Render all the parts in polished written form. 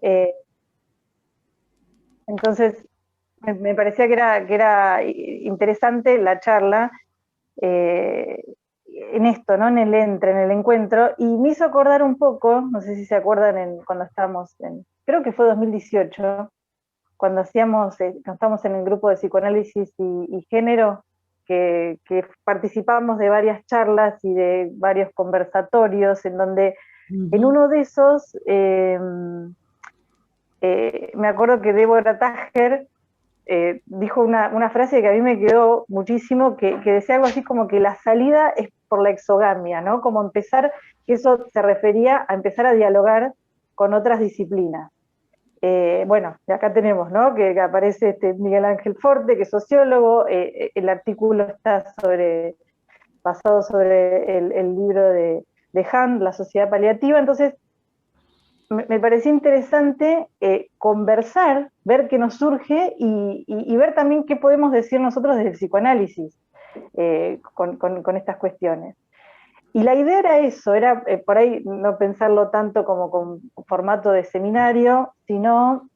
Eh, entonces, me parecía que era interesante la charla eh, en esto, ¿no? En el encuentro, y me hizo acordar un poco, no sé si se acuerdan cuando estábamos creo que fue 2018, cuando cuando estábamos en el grupo de psicoanálisis y género, que participamos de varias charlas y de varios conversatorios, en donde en Ujú. uno de esos me acuerdo que Deborah Tager dijo una frase que a mí me quedó muchísimo, que decía algo así como que la salida es por la exogamia, ¿no? Como empezar, que eso se refería a empezar a dialogar con otras disciplinas. Bueno, y acá tenemos, ¿no? Que aparece Miguel Ángel Forte, que es sociólogo, el artículo está basado sobre el libro de Hunt, La sociedad paliativa, entonces me parecía interesante conversar, ver qué nos surge y ver también qué podemos decir nosotros desde el psicoanálisis con estas cuestiones. Y la idea era eso, era por ahí no pensarlo tanto como con formato de seminario, sino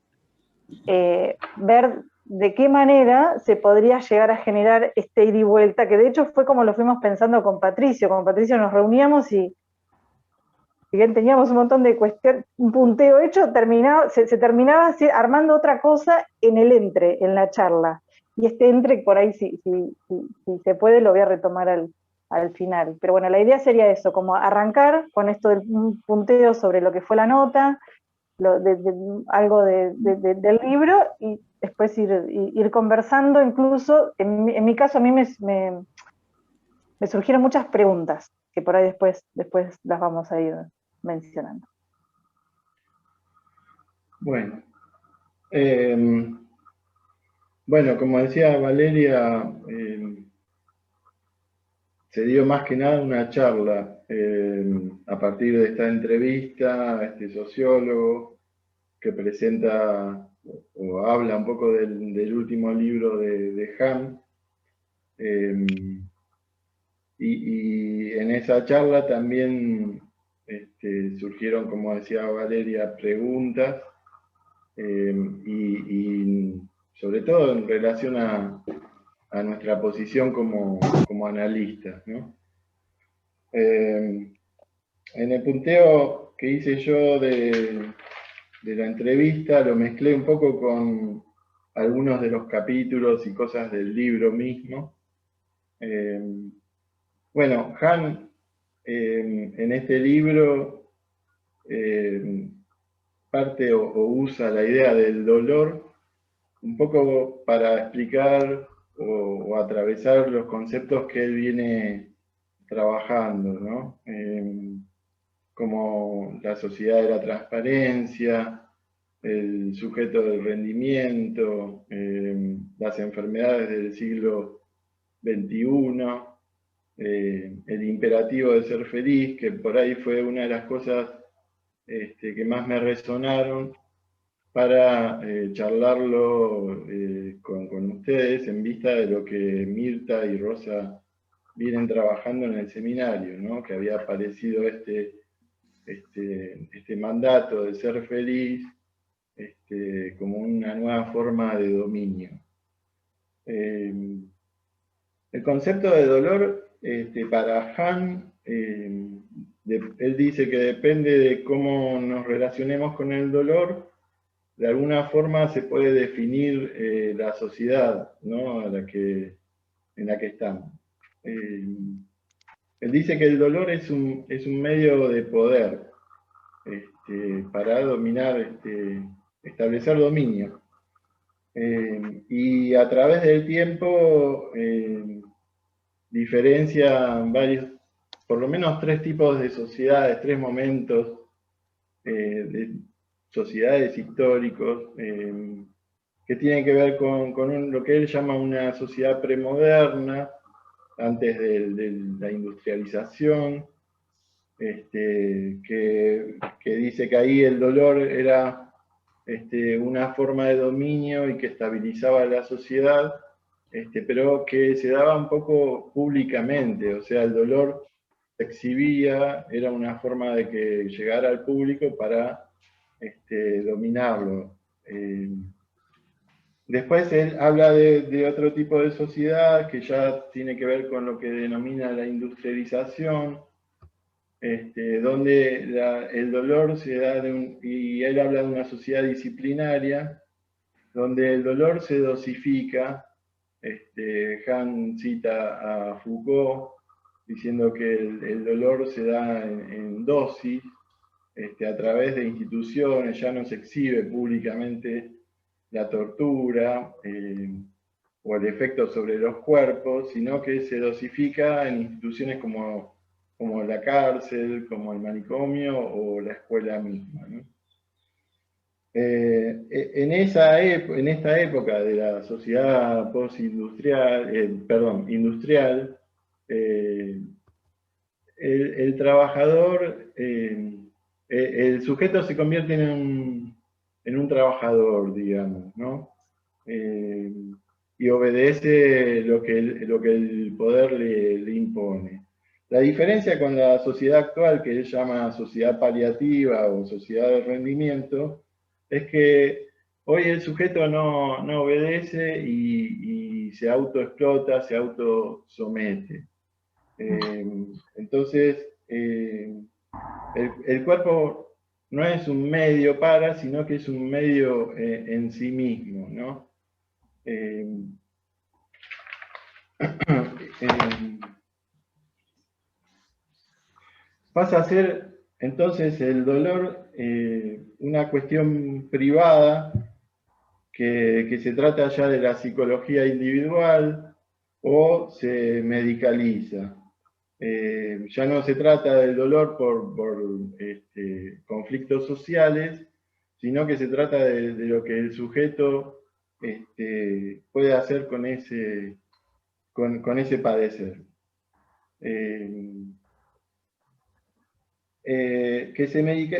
ver de qué manera se podría llegar a generar este ida y vuelta, que de hecho fue como lo fuimos pensando con Patricio. Con Patricio nos reuníamos y si bien teníamos un montón de cuestiones, un punteo hecho, se terminaba armando otra cosa en el en la charla. Y este entre, por ahí, si se puede, lo voy a retomar al final. Pero bueno, la idea sería eso, como arrancar con esto del punteo sobre lo que fue la nota, algo del libro, y después ir conversando. Incluso, en mi caso, a mí me surgieron muchas preguntas, que por ahí después las vamos a ir mencionando. Bueno, eh, bueno, como decía Valeria, se dio más que nada una charla a partir de esta entrevista a este sociólogo que presenta o habla un poco del último libro de Ham. Eh, y en esa charla también surgieron, como decía Valeria, preguntas y sobre todo en relación a nuestra posición como analistas, ¿no? En el punteo que hice yo de la entrevista lo mezclé un poco con algunos de los capítulos y cosas del libro mismo. Eh, bueno, Han en este libro eh, parte o usa la idea del dolor un poco para explicar o atravesar los conceptos que él viene trabajando, ¿no? Como la sociedad de la transparencia, el sujeto del rendimiento, las enfermedades del siglo XXI, el imperativo de ser feliz, que por ahí fue una de las cosas que más me resonaron para charlarlo con ustedes en vista de lo que Mirta y Rosa vienen trabajando en el seminario, ¿no? Que había aparecido este mandato de ser feliz como una nueva forma de dominio. El concepto de dolor para Han, él dice que depende de cómo nos relacionemos con el dolor, de alguna forma se puede definir la sociedad, ¿no? En la que estamos. Él dice que el dolor es un medio de poder para dominar, establecer dominio. Y a través del tiempo diferencia varios, por lo menos tres tipos de sociedades, tres momentos de sociedades históricos que tienen que ver con lo que él llama una sociedad premoderna, antes de la industrialización, que dice que ahí el dolor era una forma de dominio y que estabilizaba la sociedad, pero que se daba un poco públicamente, o sea, el dolor se exhibía, era una forma de que llegara al público para dominarlo. Después él habla de otro tipo de sociedad que ya tiene que ver con lo que denomina la industrialización, donde el dolor se da y él habla de una sociedad disciplinaria, donde el dolor se dosifica. Han cita a Foucault diciendo que el dolor se da en dosis, a través de instituciones, ya no se exhibe públicamente la tortura o el efecto sobre los cuerpos, sino que se dosifica en instituciones como la cárcel, como el manicomio o la escuela misma, ¿no? En esta época de la sociedad postindustrial, industrial, el trabajador, el sujeto se convierte en un trabajador, digamos, ¿no? Y obedece lo que el poder le impone. La diferencia con la sociedad actual, que él llama sociedad paliativa o sociedad de rendimiento, es que hoy el sujeto no obedece y se autoexplota, se autosomete. Entonces, el cuerpo no es un medio para, sino que es un medio en sí mismo, ¿no? Pasa a ser entonces el dolor una cuestión privada que se trata ya de la psicología individual o se medicaliza. Ya no se trata del dolor por conflictos sociales, sino que se trata de lo que el sujeto puede hacer con ese padecer.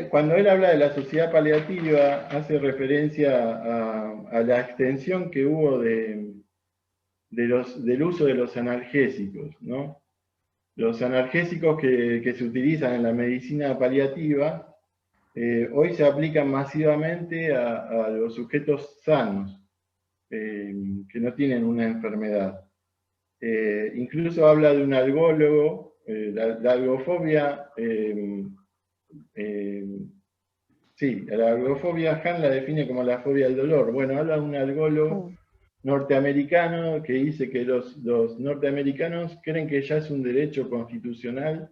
Cuando él habla de la sociedad paliativa, hace referencia a la extensión que hubo del uso de los analgésicos, ¿no? Los analgésicos que se utilizan en la medicina paliativa hoy se aplican masivamente a los sujetos sanos, que no tienen una enfermedad. Incluso habla de un algólogo, la algofobia, sí, la algofobia Han la define como la fobia al dolor. Bueno, habla de un algólogo norteamericano que dice que los norteamericanos creen que ya es un derecho constitucional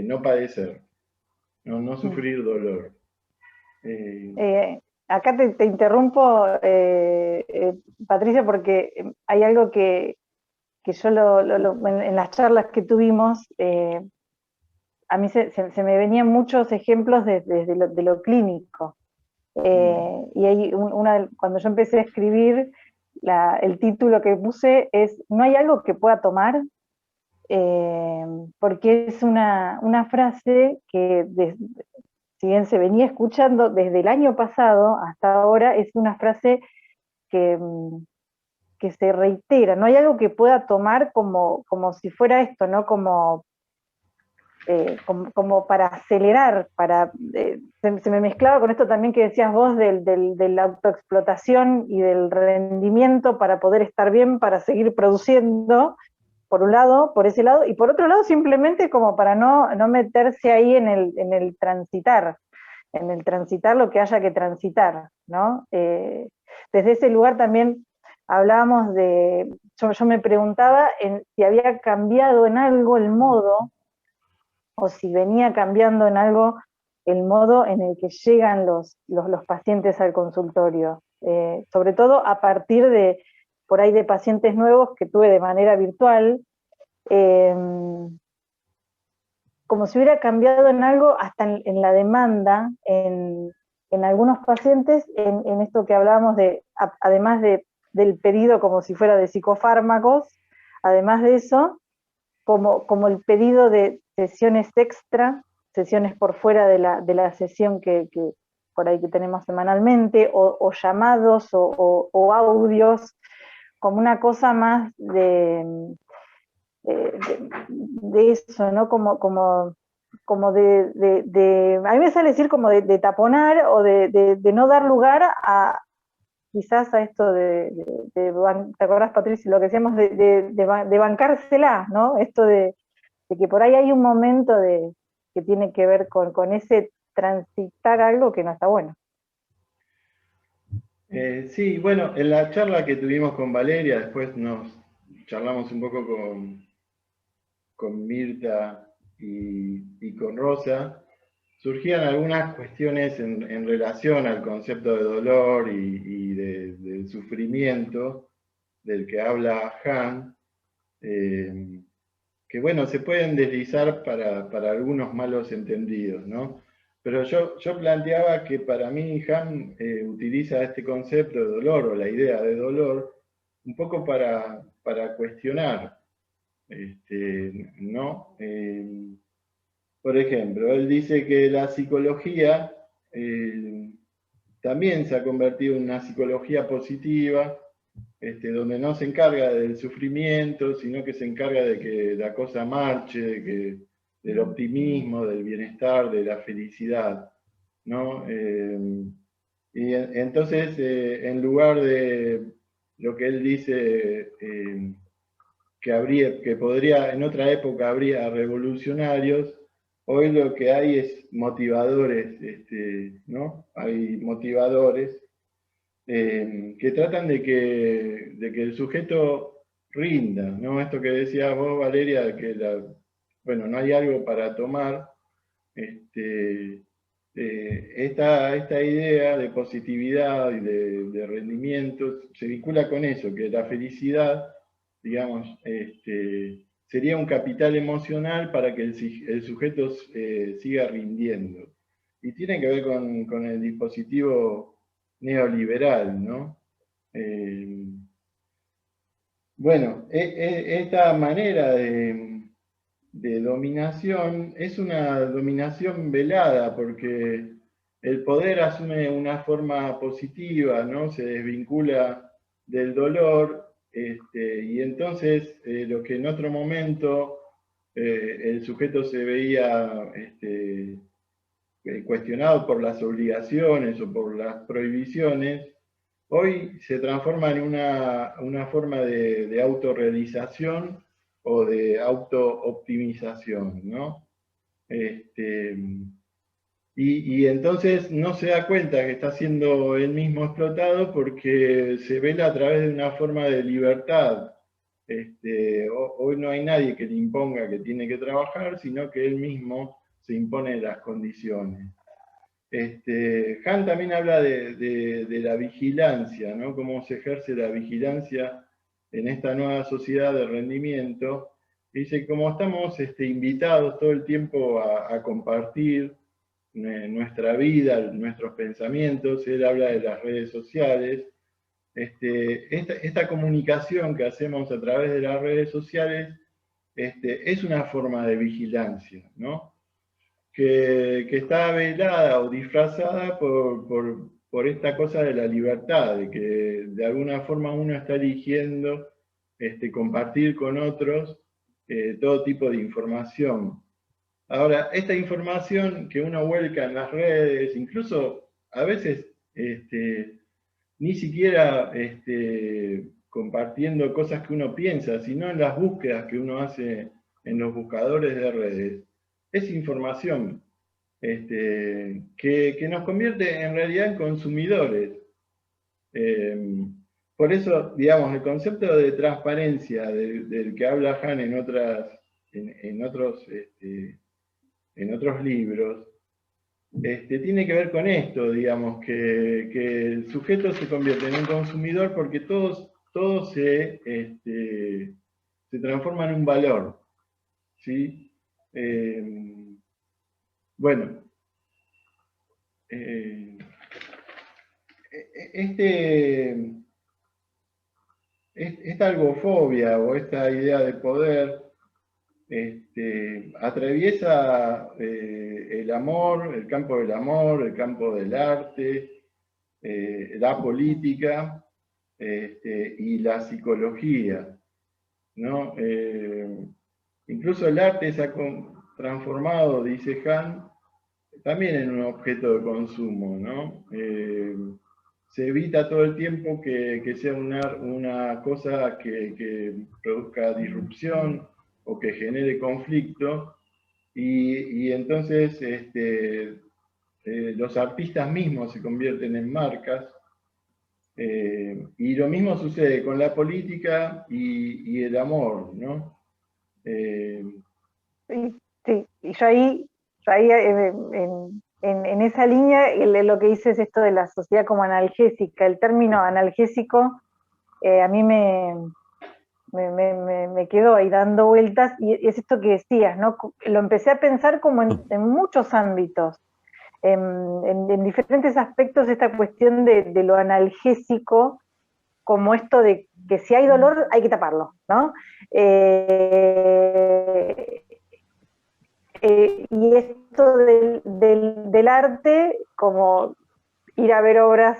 no padecer, no sufrir dolor. Acá te interrumpo, Patricia, porque hay algo que yo en las charlas que tuvimos, a mí se me venían muchos ejemplos de lo clínico. Y hay cuando yo empecé a escribir, el título que puse es ¿no hay algo que pueda tomar? Porque es una frase que, si bien se venía escuchando desde el año pasado hasta ahora, es una frase que se reitera. No hay algo que pueda tomar como si fuera esto, ¿no? Como para acelerar, se me mezclaba con esto también que decías vos de la autoexplotación y del rendimiento para poder estar bien, para seguir produciendo, por un lado, por ese lado, y por otro lado simplemente como para no meterse ahí en el transitar lo que haya que transitar, ¿no? Desde ese lugar también hablábamos yo me preguntaba si había cambiado en algo el modo, o si venía cambiando en algo el modo en el que llegan los pacientes al consultorio, sobre todo a partir por ahí de pacientes nuevos que tuve de manera virtual, como si hubiera cambiado en algo hasta en la demanda, en algunos pacientes, en esto que hablábamos además del pedido como si fuera de psicofármacos, además de eso, como el pedido de sesiones extra, sesiones por fuera de la sesión que por ahí que tenemos semanalmente, o llamados o audios, como una cosa más de eso, ¿no? Como como a mí me sale decir como de taponar o de no dar lugar a quizás a esto ¿te acordás, Patricia, lo que decíamos de bancársela, ¿no? Esto de que por ahí hay un momento que tiene que ver con ese transitar algo que no está bueno. Sí, bueno, en la charla que tuvimos con Valeria, después nos charlamos un poco con Mirta y con Rosa, surgían algunas cuestiones en relación al concepto de dolor y del sufrimiento del que habla Han, que bueno, se pueden deslizar para algunos malos entendidos, ¿no? Pero yo planteaba que para mí Han utiliza este concepto de dolor o la idea de dolor un poco para cuestionar, ¿no? Por ejemplo, él dice que la psicología también se ha convertido en una psicología positiva, donde no se encarga del sufrimiento, sino que se encarga de que la cosa marche, del optimismo, del bienestar, de la felicidad, ¿no? Y entonces, en lugar de lo que él dice, que podría, en otra época habría revolucionarios, hoy lo que hay es motivadores, ¿no? Hay motivadores que tratan de que el sujeto rinda, ¿no? Esto que decías vos, Valeria, de que bueno, no hay algo para tomar, esta idea de positividad y de rendimiento se vincula con eso, que la felicidad, digamos, sería un capital emocional para que el sujeto siga rindiendo. Y tiene que ver con el dispositivo neoliberal, ¿no? Bueno, esta manera de dominación es una dominación velada porque el poder asume una forma positiva, ¿no? Se desvincula del dolor, y entonces lo que en otro momento el sujeto se veía cuestionado por las obligaciones o por las prohibiciones, hoy se transforma en una forma de autorrealización o de auto-optimización, ¿no? Y entonces no se da cuenta que está siendo él mismo explotado porque se vela a través de una forma de libertad. Hoy no hay nadie que le imponga que tiene que trabajar, sino que él mismo se impone las condiciones. Han también habla de la vigilancia, ¿no? Cómo se ejerce la vigilancia en esta nueva sociedad de rendimiento. Dice, como estamos invitados todo el tiempo a compartir nuestra vida, nuestros pensamientos, él habla de las redes sociales. Esta comunicación que hacemos a través de las redes sociales es una forma de vigilancia, ¿no? Que está velada o disfrazada por esta cosa de la libertad, de que de alguna forma uno está eligiendo compartir con otros todo tipo de información. Ahora, esta información que uno vuelca en las redes, incluso a veces ni siquiera compartiendo cosas que uno piensa, sino en las búsquedas que uno hace en los buscadores de redes, es información que nos convierte en realidad en consumidores. Por eso, digamos, el concepto de transparencia del que habla Han en otros libros, tiene que ver con esto, digamos, que el sujeto se convierte en un consumidor porque todo se transforma en un valor, ¿sí? Bueno, esta algofobia o esta idea de poder atraviesa el amor, el campo del amor, el campo del arte, la política y la psicología, ¿no? Incluso el arte transformado, dice Han, también en un objeto de consumo, ¿no? Se evita todo el tiempo que sea una cosa que produzca disrupción o que genere conflicto, y entonces los artistas mismos se convierten en marcas, y lo mismo sucede con la política y el amor, ¿no? Sí, sí. Y yo ahí en esa línea lo que hice es esto de la sociedad como analgésica. El término analgésico a mí me quedó ahí dando vueltas, y es esto que decías, ¿no? Lo empecé a pensar como en muchos ámbitos, en diferentes aspectos, esta cuestión de lo analgésico, como esto de que si hay dolor hay que taparlo, ¿no? Y esto del arte, como ir a ver obras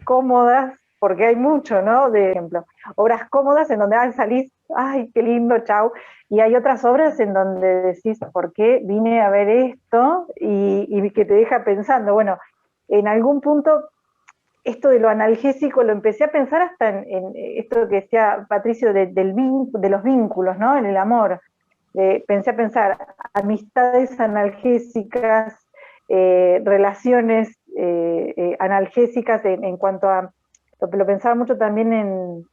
cómodas, porque hay mucho, ¿no? De ejemplo, obras cómodas en donde salís, ay, qué lindo, chau, y hay otras obras en donde decís, ¿por qué vine a ver esto? Y que te deja pensando, bueno, en algún punto esto de lo analgésico lo empecé a pensar hasta en esto que decía Patricio de los vínculos, ¿no? En el amor. Pensé a pensar amistades analgésicas, relaciones analgésicas en cuanto a, lo pensaba mucho también en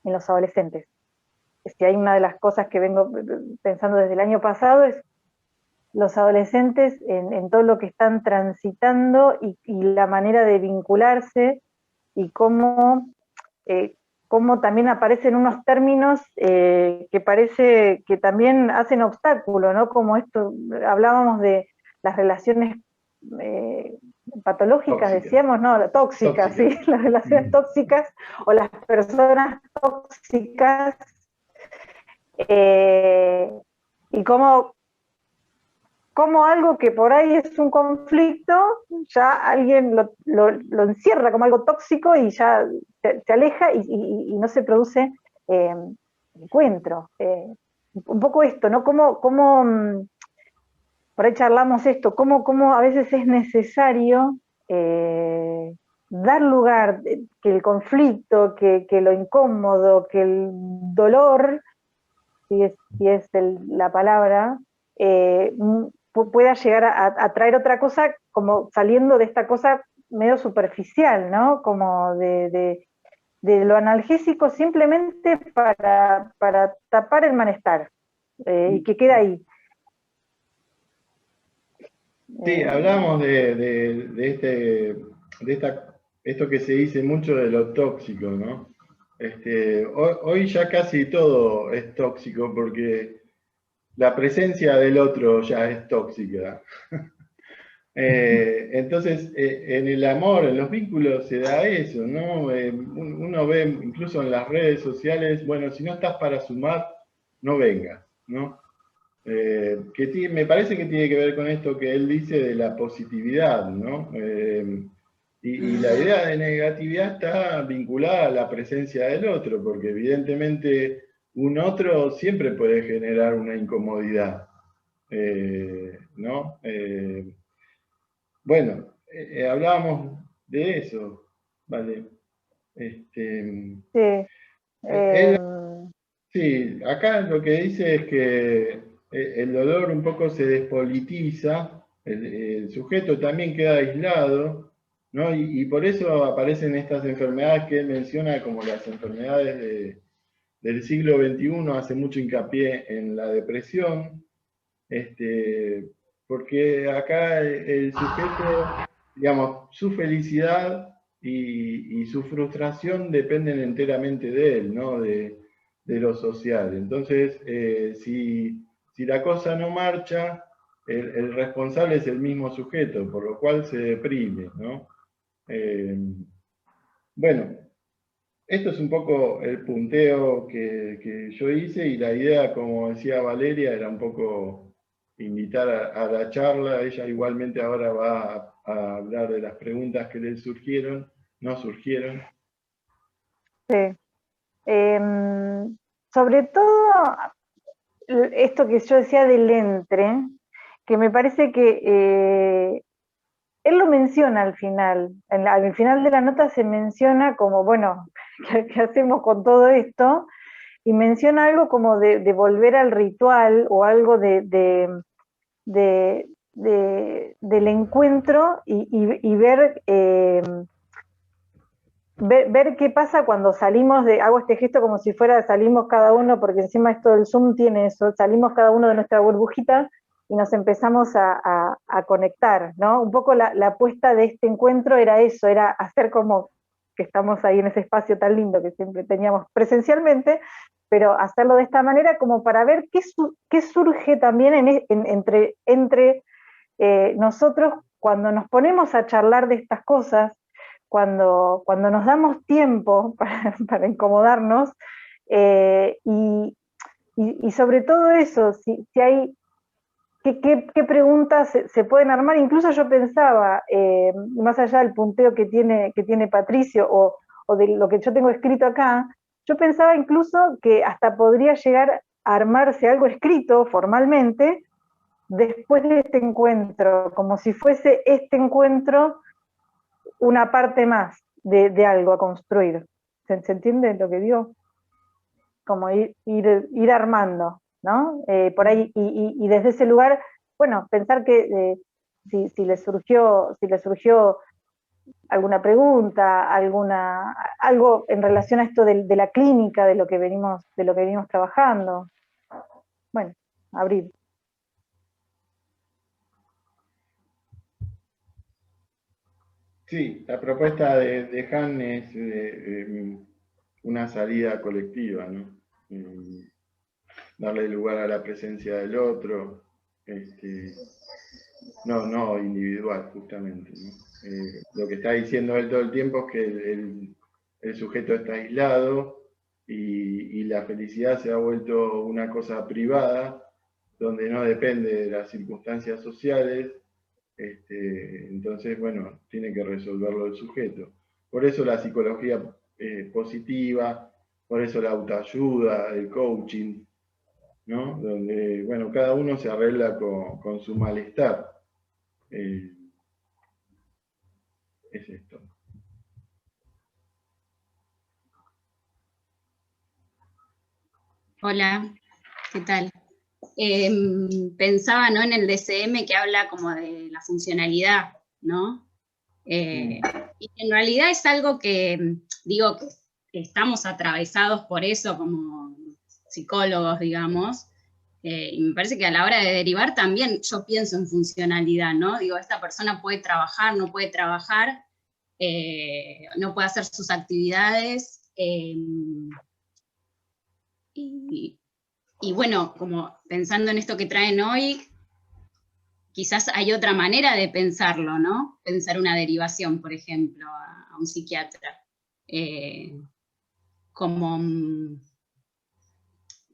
los adolescentes. Si hay una de las cosas que vengo pensando desde el año pasado es los adolescentes en todo lo que están transitando y la manera de vincularse, y eh, cómo también aparecen unos términos que parece que también hacen obstáculo, ¿no? Como esto, hablábamos de las relaciones eh, patológicas, Tóxica. decíamos, no, tóxicas, Tóxica. ¿sí? Las relaciones tóxicas o las personas tóxicas, eh, y como algo que por ahí es un conflicto, ya alguien lo encierra como algo tóxico y ya se aleja y no se produce eh, encuentro. Un poco esto, ¿no? Por ahí charlamos esto, cómo a veces es necesario dar lugar, que el conflicto, que lo incómodo, que el dolor, si es la palabra, pueda llegar a traer otra cosa, como saliendo de esta cosa medio superficial, ¿no? Como de lo analgésico simplemente para tapar el malestar, y que queda ahí. Sí, hablamos esto que se dice mucho de lo tóxico, ¿no? Hoy ya casi todo es tóxico porque la presencia del otro ya es tóxica. Entonces, en el amor, en los vínculos se da eso, ¿no? Uno ve incluso en las redes sociales, bueno, si no estás para sumar, no vengas, ¿no? Me parece que tiene que ver con esto que él dice de la positividad, ¿no? Y la idea de negatividad está vinculada a la presencia del otro, porque evidentemente un otro siempre puede generar una incomodidad, ¿no? Bueno, hablábamos de eso, ¿vale? Sí, Él, sí, acá lo que dice es que el dolor un poco se despolitiza, el sujeto también queda aislado, ¿no? Y por eso aparecen estas enfermedades que él menciona como las enfermedades del siglo XXI, hace mucho hincapié en la depresión, porque acá el sujeto, digamos, su felicidad y su frustración dependen enteramente de él, ¿no? De lo social. Entonces, si la cosa no marcha, el responsable es el mismo sujeto, por lo cual se deprime, ¿no? Eh, bueno, esto es un poco el punteo que yo hice, y la idea, como decía Valeria, era un poco invitar a la charla. Ella igualmente ahora va a hablar de las preguntas que le surgieron, no surgieron. sí. Sobre todo, esto que yo decía del entre, que me parece que él lo menciona al final, al final de la nota se menciona como, bueno, ¿qué hacemos con todo esto? Y menciona algo como de volver al ritual o algo del encuentro y ver qué pasa cuando salimos hago este gesto como si fuera salimos cada uno, porque encima esto del Zoom tiene eso, salimos cada uno de nuestra burbujita y nos empezamos a conectar, ¿no? Un poco la apuesta de este encuentro era eso, era hacer como que estamos ahí en ese espacio tan lindo que siempre teníamos presencialmente, pero hacerlo de esta manera como para ver qué surge también entre nosotros cuando nos ponemos a charlar de estas cosas, cuando nos damos tiempo para incomodarnos, y sobre todo eso, si hay, qué preguntas se pueden armar. Incluso yo pensaba, más allá del punteo que tiene Patricio, o de lo que yo tengo escrito acá, yo pensaba incluso que hasta podría llegar a armarse algo escrito formalmente después de este encuentro, como si fuese este encuentro una parte más de algo a construir. ¿Se entiende lo que digo? Como ir armando, ¿no? Por ahí, y desde ese lugar, bueno, pensar que si le surgió alguna pregunta, algo en relación a esto de la clínica, de lo que venimos trabajando. Bueno, abrir. Sí, la propuesta de Han es una salida colectiva, ¿no? Darle lugar a la presencia del otro, no individual, justamente, ¿no? Lo que está diciendo él todo el tiempo es que el sujeto está aislado y la felicidad se ha vuelto una cosa privada, donde no depende de las circunstancias sociales. Entonces, bueno, tiene que resolverlo el sujeto. Por eso la psicología positiva, por eso la autoayuda, el coaching, ¿no? Donde, bueno, cada uno se arregla con su malestar. Es esto. Hola, ¿qué tal? Pensaba, ¿no?, en el DCM que habla como de la funcionalidad, ¿no? Y en realidad es algo que, digo, que estamos atravesados por eso como psicólogos, digamos, y me parece que a la hora de derivar también yo pienso en funcionalidad, ¿no? Digo, esta persona puede trabajar, no puede trabajar, no puede hacer sus actividades, y bueno, como pensando en esto que traen hoy, quizás hay otra manera de pensarlo, ¿no? Pensar una derivación, por ejemplo, a un psiquiatra. Como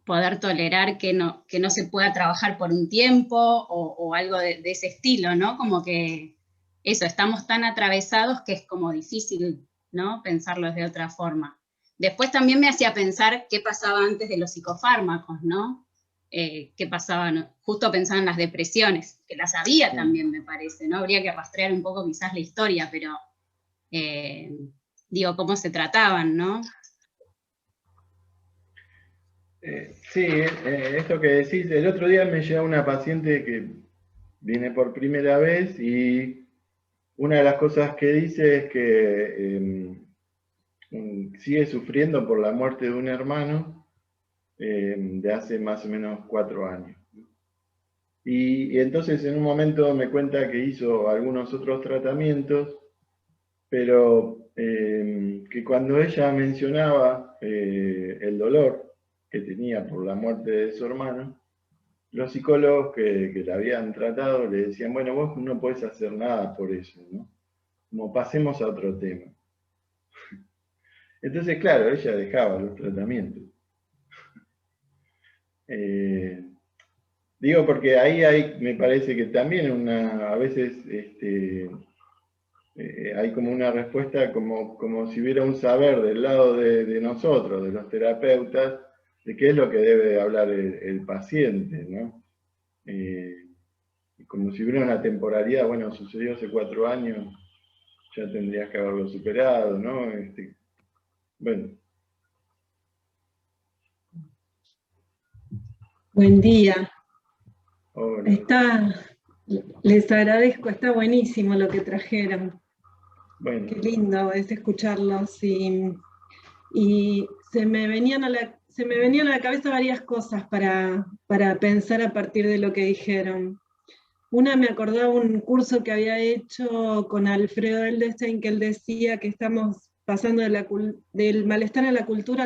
poder tolerar que no se pueda trabajar por un tiempo o algo de ese estilo, ¿no? Como que eso, estamos tan atravesados que es como difícil, ¿no?, pensarlo de otra forma. Después también me hacía pensar qué pasaba antes de los psicofármacos, ¿no? Qué pasaba, ¿no? Justo pensaba en las depresiones, que las había también, me parece, ¿no? Habría que rastrear un poco quizás la historia, pero digo, cómo se trataban, ¿no? Sí, esto que decís, el otro día me llegó una paciente que viene por primera vez y una de las cosas que dice es que sigue sufriendo por la muerte de un hermano de hace más o menos 4 años. Y entonces en un momento me cuenta que hizo algunos otros tratamientos, pero que cuando ella mencionaba el dolor que tenía por la muerte de su hermano, los psicólogos que la habían tratado le decían, bueno, vos no podés hacer nada por eso, ¿no? Como pasemos a otro tema. Entonces, claro, ella dejaba los tratamientos. Digo, porque ahí hay, me parece que también a veces hay como una respuesta como si hubiera un saber del lado de nosotros, de los terapeutas, de qué es lo que debe hablar el paciente, ¿no? Como si hubiera una temporalidad, bueno, sucedió hace 4 años, ya tendrías que haberlo superado, ¿no? Bueno. Buen día. Hola. Les agradezco, está buenísimo lo que trajeron. Bueno. Qué lindo es escucharlos y se me venían a la cabeza varias cosas para pensar a partir de lo que dijeron. Una, me acordaba un curso que había hecho con Alfredo Edelstein, que él decía que estamos pasando del malestar a la cultura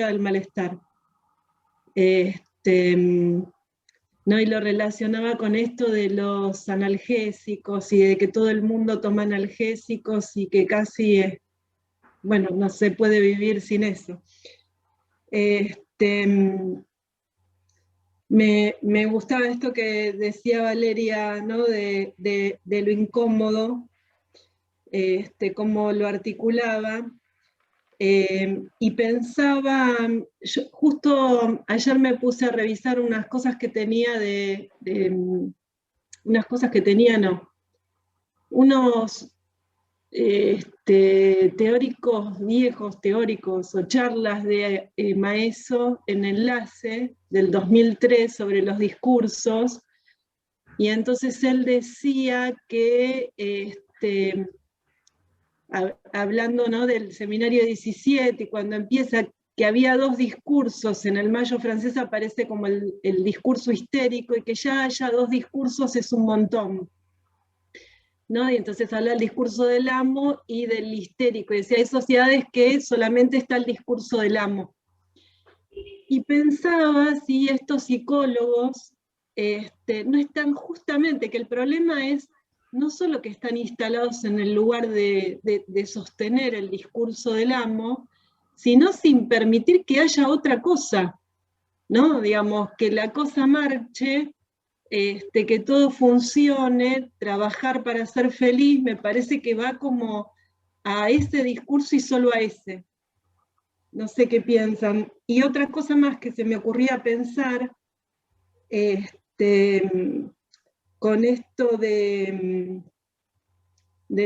del malestar. ¿No? Y lo relacionaba con esto de los analgésicos y de que todo el mundo toma analgésicos y que casi, bueno, no se puede vivir sin eso. Me gustaba esto que decía Valeria, ¿no? de lo incómodo, cómo lo articulaba. Y pensaba, yo justo ayer me puse a revisar unas cosas que tenía unos teóricos o charlas de Maeso en Enlace del 2003 sobre los discursos, y entonces él decía que hablando, ¿no? del seminario 17, y cuando empieza que había 2 discursos, en el Mayo francés aparece como el discurso histérico, y que ya haya 2 discursos es un montón, ¿no? Y entonces habla del discurso del amo y del histérico, y decía, hay sociedades que solamente está el discurso del amo. Y pensaba si estos psicólogos no están justamente, que el problema es no solo que están instalados en el lugar de sostener el discurso del amo, sino sin permitir que haya otra cosa, ¿no? Digamos, que la cosa marche, que todo funcione, trabajar para ser feliz, me parece que va como a ese discurso y solo a ese. No sé qué piensan. Y otra cosa más que se me ocurría pensar, con esto de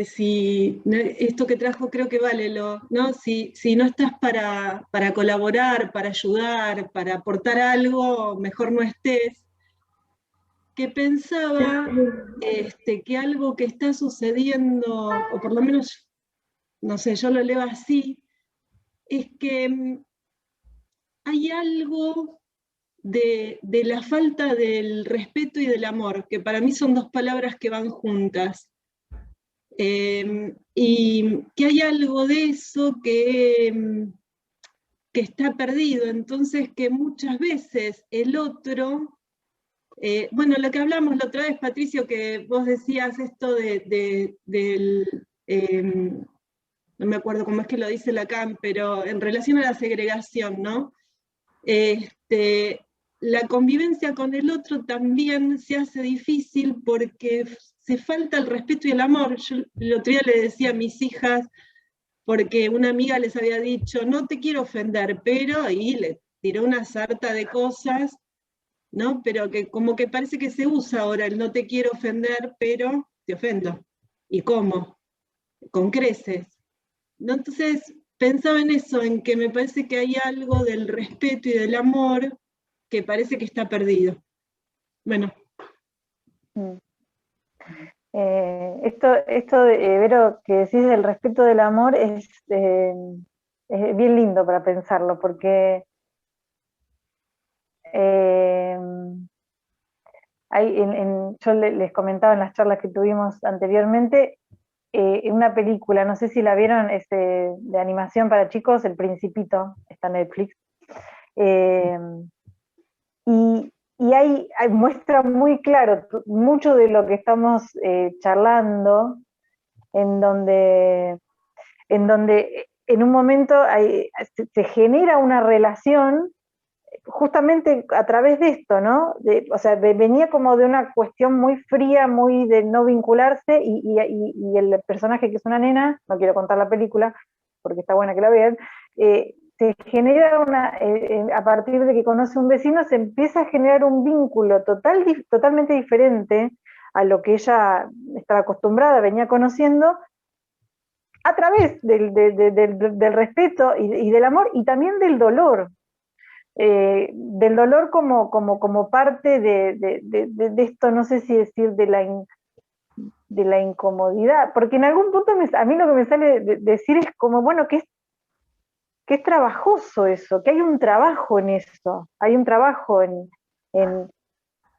si, esto que trajo creo que vale, ¿no? Si no estás para colaborar, para ayudar, para aportar algo, mejor no estés. Que pensaba que algo que está sucediendo, o por lo menos, no sé, yo lo leo así, es que hay algo de la falta del respeto y del amor, que para mí son 2 palabras que van juntas. Y que hay algo de eso que está perdido, entonces que muchas veces el otro, bueno, lo que hablamos la otra vez, Patricio, que vos decías esto no me acuerdo cómo es que lo dice Lacan, pero en relación a la segregación, ¿no? La convivencia con el otro también se hace difícil porque se falta el respeto y el amor. Yo el otro día le decía a mis hijas, porque una amiga les había dicho, no te quiero ofender, pero, y le tiró una sarta de cosas, ¿no? Pero que como que parece que se usa ahora el no te quiero ofender, pero te ofendo. ¿Y cómo? Con creces, ¿no? Entonces pensaba en eso, en que me parece que hay algo del respeto y del amor que parece que está perdido. Bueno. Esto de, Vero, que decís del respeto del amor es bien lindo para pensarlo, porque yo les comentaba en las charlas que tuvimos anteriormente, en una película, no sé si la vieron, de animación para chicos, El Principito, está en Netflix, y muestra muy claro mucho de lo que estamos charlando, en donde en un momento se genera una relación justamente a través de esto, ¿no? O sea, venía como de una cuestión muy fría, muy de no vincularse, y el personaje, que es una nena, no quiero contar la película, porque está buena que la vean, se genera a partir de que conoce a un vecino, se empieza a generar un vínculo totalmente diferente a lo que ella estaba acostumbrada, venía conociendo, a través del respeto y del amor, y también del dolor. Del dolor como parte de esto, no sé si decir de la incomodidad, porque en algún punto a mí lo que me sale decir es como, bueno, que es trabajoso eso, que hay un trabajo en eso, hay un trabajo en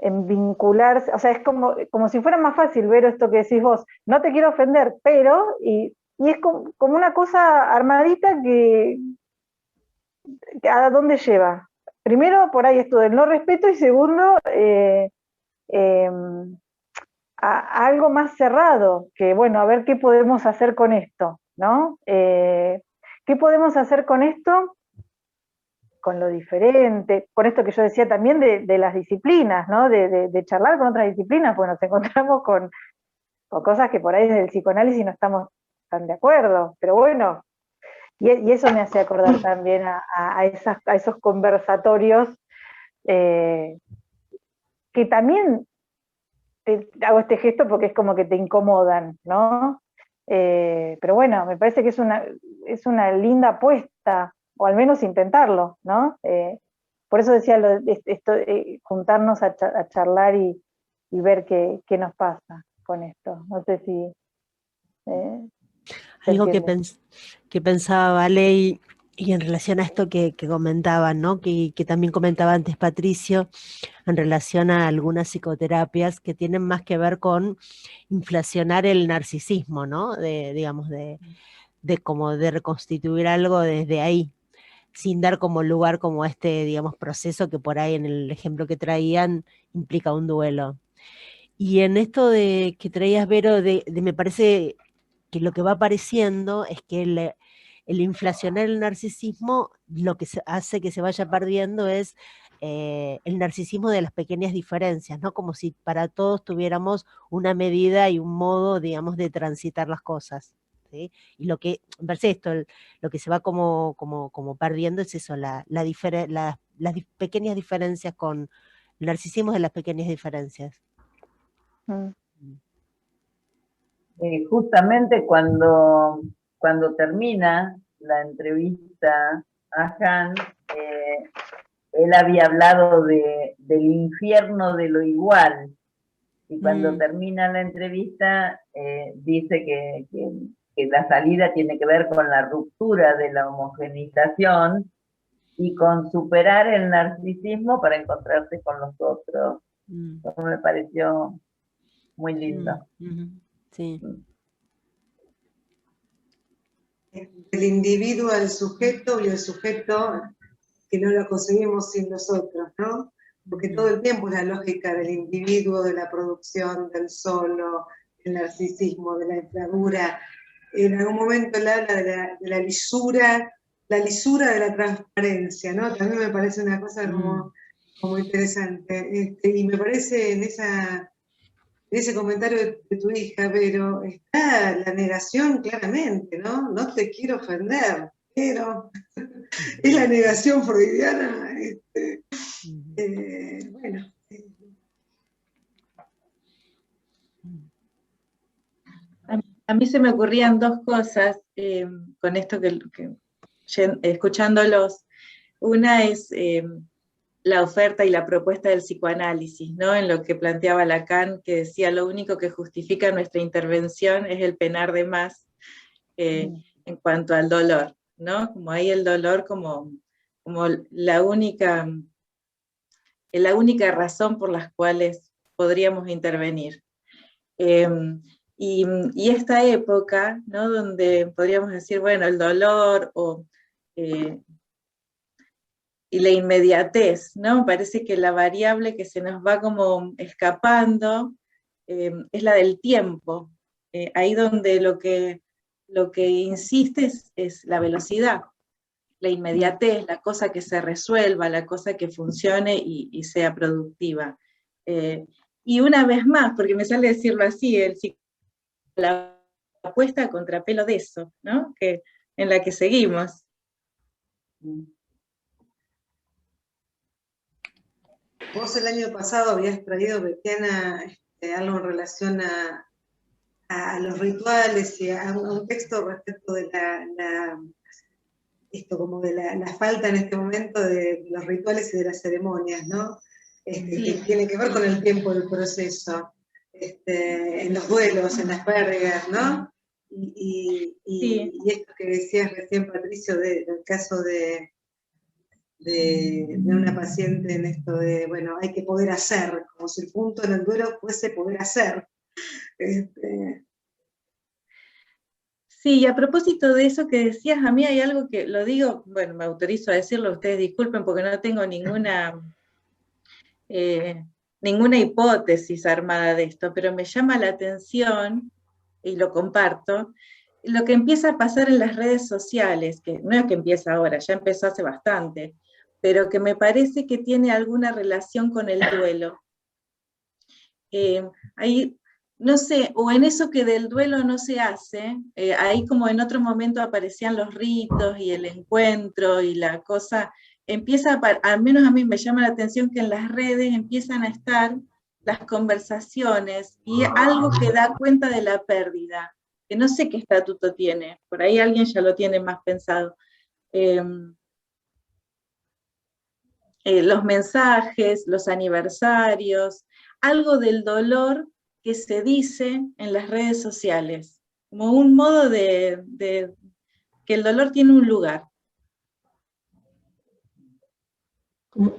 vincularse, o sea, es como si fuera más fácil ver esto que decís vos, no te quiero ofender, pero, y es como una cosa armadita que ¿a dónde lleva? Primero, por ahí esto del no respeto, y segundo, a algo más cerrado, que bueno, a ver qué podemos hacer con esto, ¿no? ¿Qué podemos hacer con esto? Con lo diferente, con esto que yo decía también de las disciplinas, ¿no? De charlar con otras disciplinas, pues nos encontramos con cosas que por ahí desde el psicoanálisis no estamos tan de acuerdo, pero bueno, y eso me hace acordar también a esos conversatorios que también hago este gesto porque es como que te incomodan, ¿no? Pero bueno, me parece que es una linda apuesta, o al menos intentarlo, ¿no? Por eso decía juntarnos a charlar y ver qué nos pasa con esto. No sé si... Algo que pensaba, Vale, y en relación a esto que comentaban, ¿no? Que también comentaba antes Patricio, en relación a algunas psicoterapias que tienen más que ver con inflacionar el narcisismo, ¿no? Digamos, como de reconstituir algo desde ahí, sin dar como lugar como digamos, proceso que por ahí en el ejemplo que traían implica un duelo. Y en esto que traías, Vero, me parece que lo que va apareciendo es que el inflacionar el narcisismo, lo que hace que se vaya perdiendo es el narcisismo de las pequeñas diferencias, ¿no? Como si para todos tuviéramos una medida y un modo, digamos, de transitar las cosas, ¿sí? Y lo que, me parece esto, lo que se va como perdiendo es eso, las pequeñas diferencias con el narcisismo de las pequeñas diferencias. Justamente cuando termina la entrevista a Han, él había hablado del infierno de lo igual, y cuando termina la entrevista dice que la salida tiene que ver con la ruptura de la homogeneización y con superar el narcisismo para encontrarse con los otros. Eso me pareció muy lindo. Sí. El individuo al sujeto y el sujeto que no lo conseguimos sin nosotros, ¿no? Porque todo el tiempo es la lógica del individuo, de la producción, del solo, del narcisismo, de la infladura. En algún momento él habla de la lisura de la transparencia, ¿no? También me parece una cosa como interesante. Y me parece en ese comentario de tu hija, Vero, está la negación claramente, ¿no? No te quiero ofender, pero es la negación freudiana. Bueno. A mí se me ocurrían dos cosas con esto escuchándolos. Una es la oferta y la propuesta del psicoanálisis, ¿no? En lo que planteaba Lacan, que decía lo único que justifica nuestra intervención es el penar de más en cuanto al dolor, ¿no? Como ahí el dolor como la única razón por las cuales podríamos intervenir. Y esta época, ¿no? Donde podríamos decir, bueno, el dolor y la inmediatez, ¿no? Parece que la variable que se nos va como escapando es la del tiempo. Ahí donde lo que insiste es la velocidad, la inmediatez, la cosa que se resuelva, la cosa que funcione y sea productiva. Y una vez más, porque me sale decirlo así, la apuesta a contrapelo de eso, ¿no? En la que seguimos. Vos el año pasado habías traído, Betiana, algo en relación a los rituales y a un texto respecto de esto como de la falta en este momento de los rituales y de las ceremonias, ¿no? Que tiene que ver con el tiempo del proceso, en los duelos, en las pérdidas, ¿no? Y esto que decías recién, Patricio, del caso de una paciente en esto de, bueno, hay que poder hacer, como si el punto en el duelo fuese poder hacer. Sí, y a propósito de eso que decías, a mí hay algo que lo digo, bueno, me autorizo a decirlo, ustedes disculpen porque no tengo ninguna hipótesis armada de esto, pero me llama la atención, y lo comparto, lo que empieza a pasar en las redes sociales, que no es que empieza ahora, ya empezó hace bastante, pero que me parece que tiene alguna relación con el duelo. Ahí, no sé, o en eso que del duelo no se hace, ahí como en otro momento aparecían los ritos y el encuentro y la cosa, al menos a mí me llama la atención que en las redes empiezan a estar las conversaciones y algo que da cuenta de la pérdida, que no sé qué estatuto tiene, por ahí alguien ya lo tiene más pensado. Los mensajes, los aniversarios, algo del dolor que se dice en las redes sociales, como un modo de que el dolor tiene un lugar.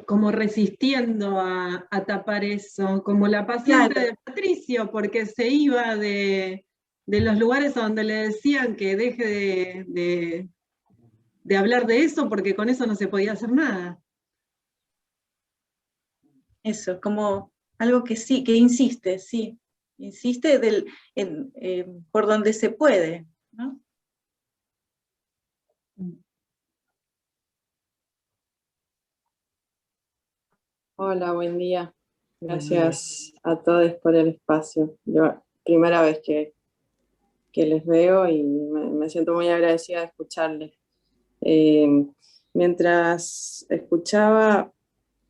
Como resistiendo a tapar eso, como la paciente de Patricio, porque se iba de los lugares donde le decían que deje de hablar de eso, porque con eso no se podía hacer nada. Eso, como algo que sí, que insiste, sí, insiste por donde se puede, ¿no? Hola, buen día. Gracias a todos por el espacio. Yo, primera vez que les veo y me siento muy agradecida de escucharles. Mientras escuchaba,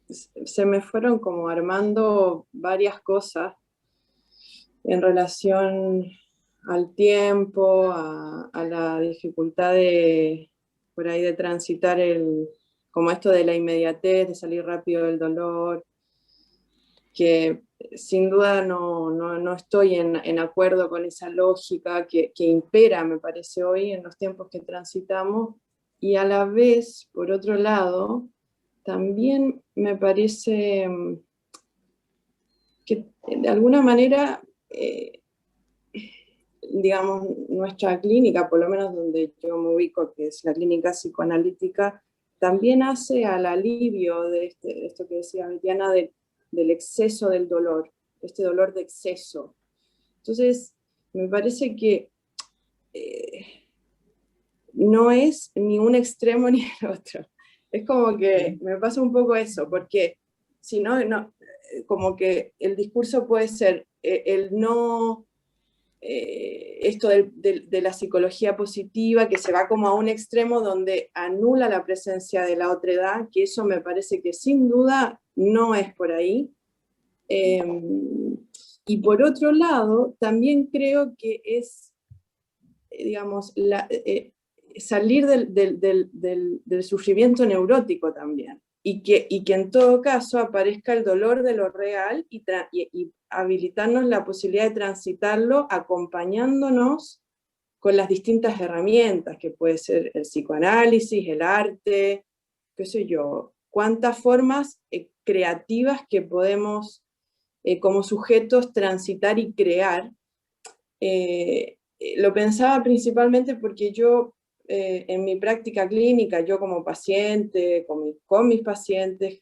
se me fueron como armando varias cosas en relación al tiempo, a la dificultad por ahí de transitar como esto de la inmediatez, de salir rápido del dolor, que sin duda no estoy en acuerdo con esa lógica que impera, me parece, hoy en los tiempos que transitamos, y a la vez, por otro lado, también me parece que de alguna manera, digamos, nuestra clínica, por lo menos donde yo me ubico, que es la clínica psicoanalítica, también hace al alivio de esto que decía Betiana, del exceso del dolor, este dolor de exceso. Entonces, me parece que no es ni un extremo ni el otro. Es como que me pasa un poco eso, porque si no, como que el discurso puede ser el no... esto de la psicología positiva, que se va como a un extremo donde anula la presencia de la otredad, que eso me parece que sin duda no es por ahí. Y por otro lado, también creo que es, digamos, salir del sufrimiento neurótico también. Y que en todo caso aparezca el dolor de lo real y habilitarnos la posibilidad de transitarlo acompañándonos con las distintas herramientas, que puede ser el psicoanálisis, el arte, qué sé yo, cuántas formas creativas que podemos como sujetos transitar y crear. Lo pensaba principalmente porque yo en mi práctica clínica, yo como paciente, con mis pacientes,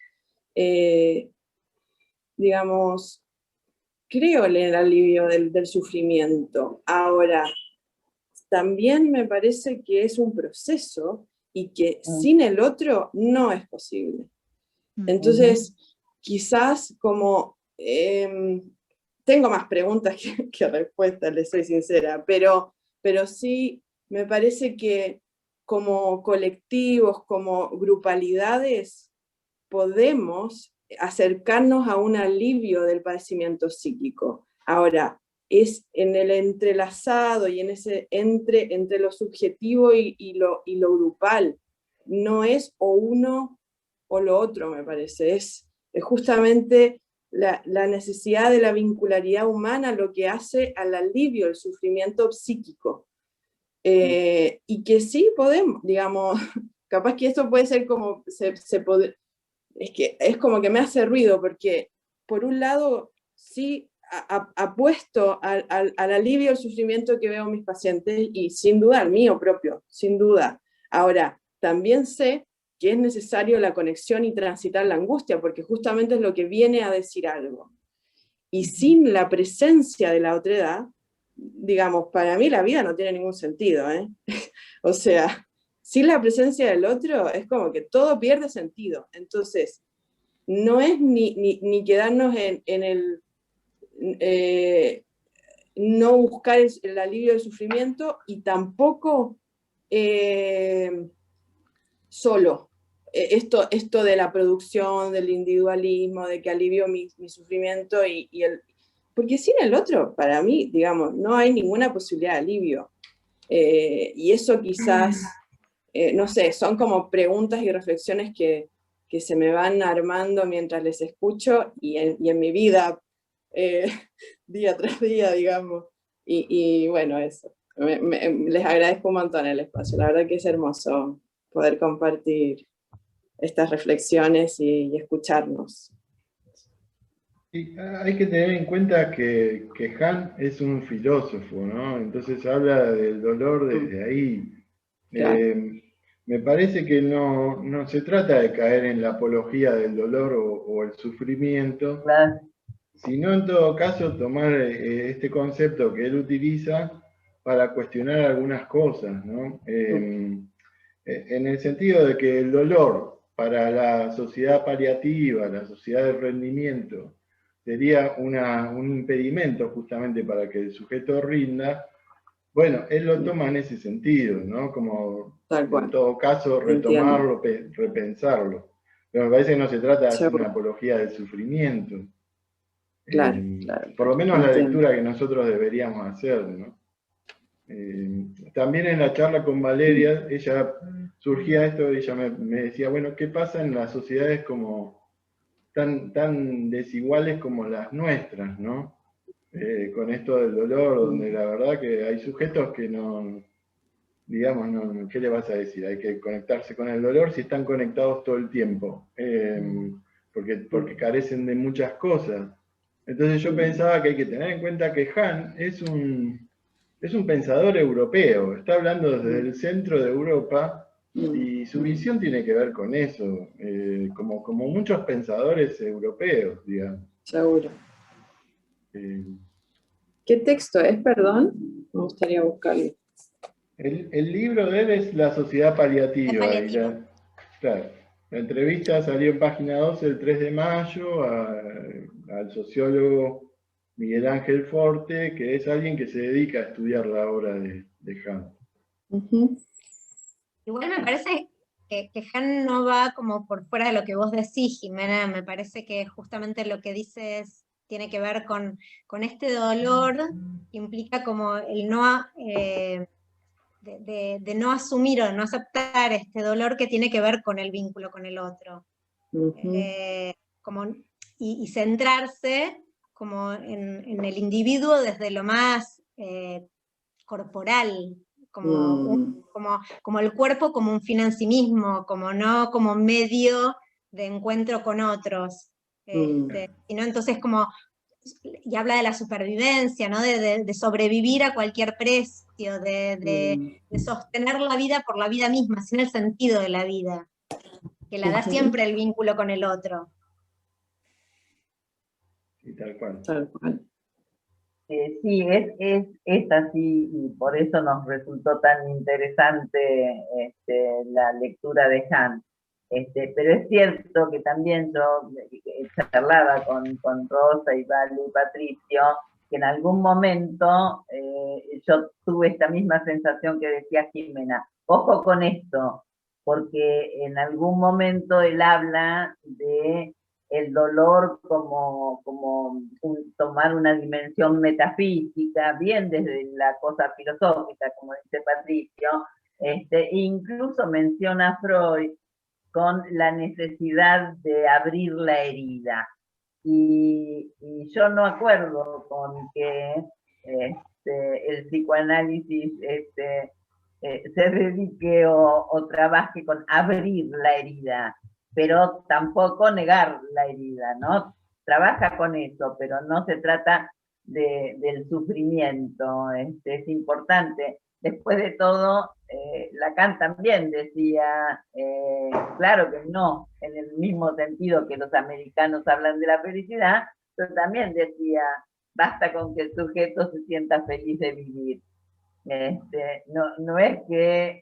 digamos, creo en el alivio del sufrimiento. Ahora, también me parece que es un proceso y que sin el otro no es posible. Entonces, quizás como tengo más preguntas que respuestas, les soy sincera, pero sí me parece que como colectivos, como grupalidades, podemos acercarnos a un alivio del padecimiento psíquico. Ahora, es en el entrelazado y en ese entre lo subjetivo y lo grupal. No es o uno o lo otro, me parece. Es justamente la necesidad de la vincularidad humana lo que hace al alivio del sufrimiento psíquico. Y que sí podemos, digamos, capaz que esto puede ser como, es que es como que me hace ruido, porque por un lado sí apuesto al alivio del sufrimiento que veo en mis pacientes, y sin duda al mío propio, sin duda. Ahora, también sé que es necesario la conexión y transitar la angustia, porque justamente es lo que viene a decir algo. Y sin la presencia de la otredad, digamos, para mí la vida no tiene ningún sentido, ¿eh? O sea, sin la presencia del otro es como que todo pierde sentido. Entonces, no es ni quedarnos en el no buscar el alivio del sufrimiento, y tampoco solo. Esto de la producción, del individualismo, de que alivio mi sufrimiento porque sin el otro, para mí, digamos, no hay ninguna posibilidad de alivio. Y eso quizás, no sé, son como preguntas y reflexiones que se me van armando mientras les escucho, y en mi vida, día tras día, digamos. Y bueno, eso. Les agradezco un montón el espacio. La verdad que es hermoso poder compartir estas reflexiones y escucharnos. Y hay que tener en cuenta que Han es un filósofo, ¿no? Entonces habla del dolor desde ahí. Claro. Me parece que no se trata de caer en la apología del dolor o el sufrimiento, Claro. sino en todo caso tomar este concepto que él utiliza para cuestionar algunas cosas, ¿no? En el sentido de que el dolor para la sociedad paliativa, la sociedad de rendimiento, sería un impedimento justamente para que el sujeto rinda. Bueno, él lo toma en ese sentido, ¿no? Como en todo caso retomarlo, repensarlo. Pero me parece que no se trata de hacer una apología del sufrimiento. Claro, por lo menos la lectura que nosotros deberíamos hacer, ¿no? También en la charla con Valeria, ella surgía esto, ella me decía, bueno, ¿qué pasa en las sociedades como tan desiguales como las nuestras, ¿no? Con esto del dolor, donde la verdad que hay sujetos que no, digamos, no, ¿qué le vas a decir? Hay que conectarse con el dolor si están conectados todo el tiempo, porque carecen de muchas cosas. Entonces yo pensaba que hay que tener en cuenta que Han es un pensador europeo, está hablando desde el centro de Europa, y su visión tiene que ver con eso, como muchos pensadores europeos, digamos. Seguro. ¿Qué texto es, perdón? Me gustaría buscarlo. El libro de él es La Sociedad Paliativa. Claro, la entrevista salió en página 12 el 3 de mayo al sociólogo Miguel Ángel Forte, que es alguien que se dedica a estudiar la obra de Han. Igual me parece que Han no va como por fuera de lo que vos decís, Jimena. Me parece que justamente lo que dices tiene que ver con este dolor que implica como el no, de no asumir o no aceptar este dolor que tiene que ver con el vínculo con el otro. Y centrarse como en el individuo desde lo más corporal, como el cuerpo como un fin en sí mismo, no como medio de encuentro con otros. Sino entonces y habla de la supervivencia, ¿no? de sobrevivir a cualquier precio, de sostener la vida por la vida misma, sin el sentido de la vida, que la da siempre el vínculo con el otro. Y tal cual. Tal cual. Sí, es así, y por eso nos resultó tan interesante la lectura de Han. Pero es cierto que también yo charlaba con Rosa y Vale y Patricio, que en algún momento yo tuve esta misma sensación que decía Jimena. Ojo con esto, porque en algún momento él habla de el dolor como tomar una dimensión metafísica, bien desde la cosa filosófica, como dice Patricio, incluso menciona a Freud con la necesidad de abrir la herida. Y yo no acuerdo con que el psicoanálisis se dedique o trabaje con abrir la herida, pero tampoco negar la herida, ¿no? Trabaja con eso, pero no se trata del sufrimiento, es importante. Después de todo, Lacan también decía, claro que no, en el mismo sentido que los americanos hablan de la felicidad, pero también decía, basta con que el sujeto se sienta feliz de vivir. No es que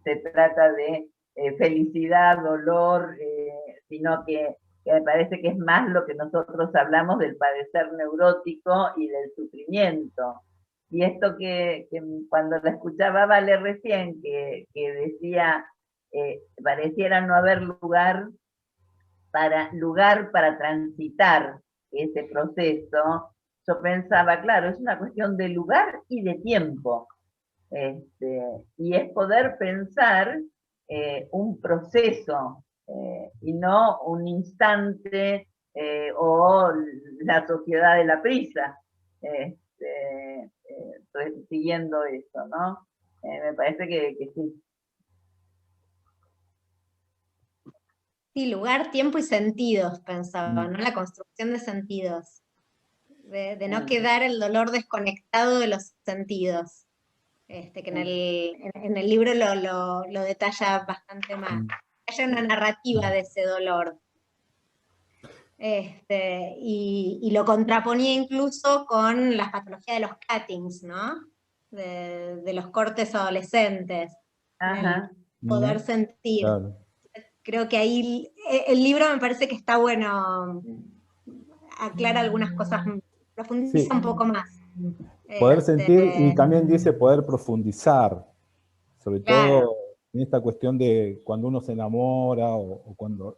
se trata de felicidad, dolor, sino que me parece que es más lo que nosotros hablamos del padecer neurótico y del sufrimiento. Y esto que cuando la escuchaba Vale recién, que decía, pareciera no haber lugar para transitar ese proceso, yo pensaba, claro, es una cuestión de lugar y de tiempo. Y es poder pensar un proceso y no un instante o la sociedad de la prisa, siguiendo eso, ¿no? Me parece que sí. Sí, lugar, tiempo y sentidos, pensaba, ¿no? La construcción de sentidos. De no quedar el dolor desconectado de los sentidos. Que en el libro lo detalla bastante más. Hay una narrativa de ese dolor. Y lo contraponía incluso con las patologías de los cuttings, ¿no? De los cortes adolescentes. Ajá. El poder sentir. Claro. Creo que ahí el libro me parece que está bueno, aclara algunas cosas, profundiza un poco más. Poder sentir, y también dice poder profundizar, sobre todo en esta cuestión de cuando uno se enamora o cuando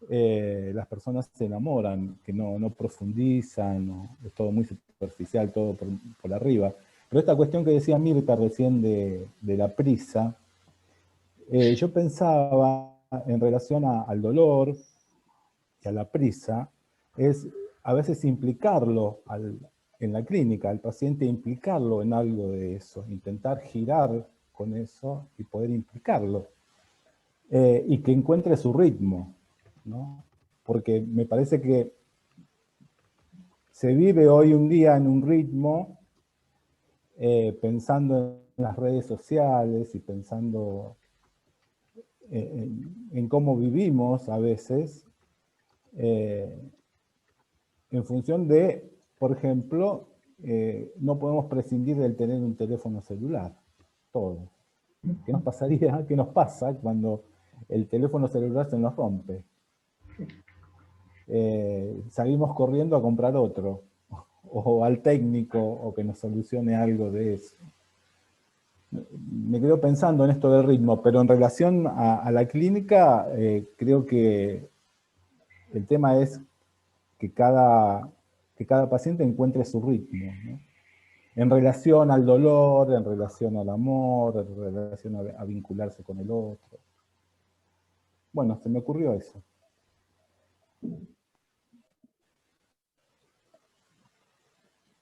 las personas se enamoran, que no profundizan, es todo muy superficial, todo por arriba. Pero esta cuestión que decía Mirta recién de la prisa, yo pensaba en relación al dolor y a la prisa, es a veces implicarlo en la clínica, al paciente implicarlo en algo de eso, intentar girar con eso y poder implicarlo. Y que encuentre su ritmo, ¿no? Porque me parece que se vive hoy un día en un ritmo pensando en las redes sociales y pensando en cómo vivimos a veces, en función de, por ejemplo, no podemos prescindir del tener un teléfono celular, todo. ¿Qué nos pasaría? ¿Qué nos pasa cuando el teléfono celular se nos rompe? Salimos corriendo a comprar otro, o al técnico, o que nos solucione algo de eso. Me quedo pensando en esto del ritmo, pero en relación a la clínica, creo que el tema es que cada paciente encuentre su ritmo, ¿no? En relación al dolor, en relación al amor, en relación a vincularse con el otro. Bueno, se me ocurrió eso.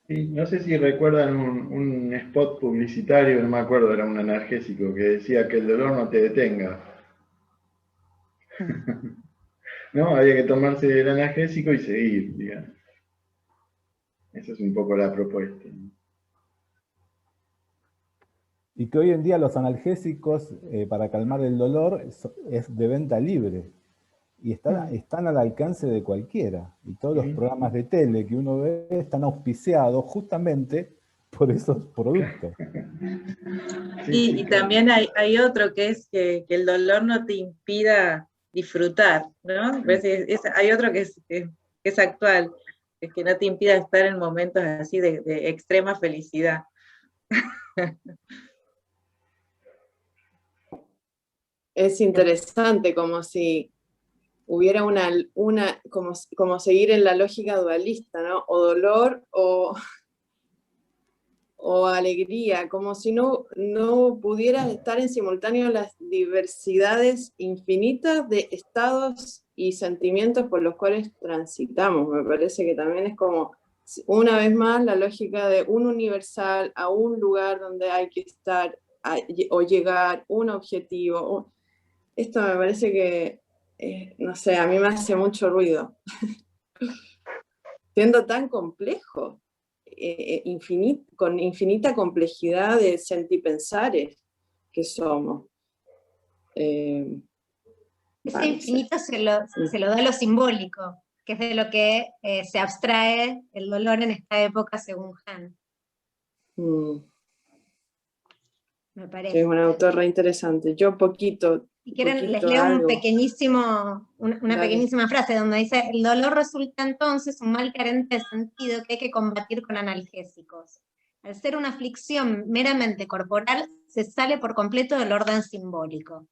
Sí, no sé si recuerdan un spot publicitario, no me acuerdo, era un analgésico, que decía que el dolor no te detenga. ¿No? Había que tomarse el analgésico y seguir, digamos. Esa es un poco la propuesta. Y que hoy en día los analgésicos para calmar el dolor es de venta libre. Y están al alcance de cualquiera. Y todos los programas de tele que uno ve están auspiciados justamente por esos productos. Y también hay otro que es que el dolor no te impida disfrutar, ¿no? Hay otro que es actual, es que no te impida estar en momentos así de extrema felicidad. Es interesante, como si hubiera como seguir en la lógica dualista, ¿no? O dolor o alegría, como si no pudieran estar en simultáneo las diversidades infinitas de estados y sentimientos por los cuales transitamos. Me parece que también es como, una vez más, la lógica de un universal a un lugar donde hay que estar o llegar, un objetivo. Esto me parece que, no sé, a mí me hace mucho ruido. Siendo tan complejo, con infinita complejidad de sentipensares que somos. Ese infinito se lo da lo simbólico, que es de lo que se abstrae el dolor en esta época según Han. Me parece. Es un autor re interesante. Yo poquito. Si quieren, les leo una pequeñísima frase donde dice: el dolor resulta entonces un mal carente de sentido que hay que combatir con analgésicos. Al ser una aflicción meramente corporal, se sale por completo del orden simbólico.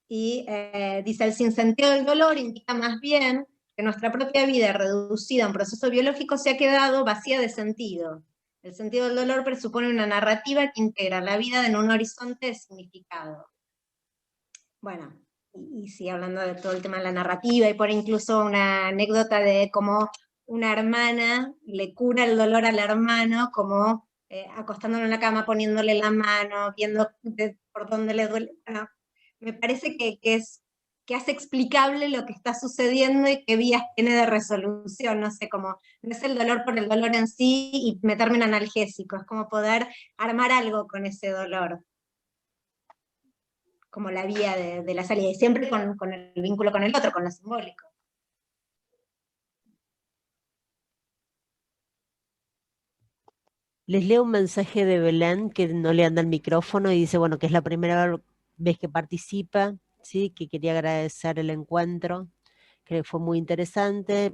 Y dice: el sinsentido del dolor indica más bien que nuestra propia vida, reducida a un proceso biológico, se ha quedado vacía de sentido. El sentido del dolor presupone una narrativa que integra la vida en un horizonte de significado. Bueno, y sigue hablando de todo el tema de la narrativa, y pone incluso una anécdota de cómo una hermana le cura el dolor al hermano, como acostándolo en la cama, poniéndole la mano, viendo por dónde le duele. Bueno, me parece que hace explicable lo que está sucediendo y qué vías tiene de resolución, no sé, como no es el dolor por el dolor en sí y meterme en analgésico, es como poder armar algo con ese dolor, como la vía de la salida, y siempre con el vínculo con el otro, con lo simbólico. Les leo un mensaje de Belén, que no le anda el micrófono, y dice, bueno, que es la primera vez que participa, ¿sí? Que quería agradecer el encuentro, que fue muy interesante.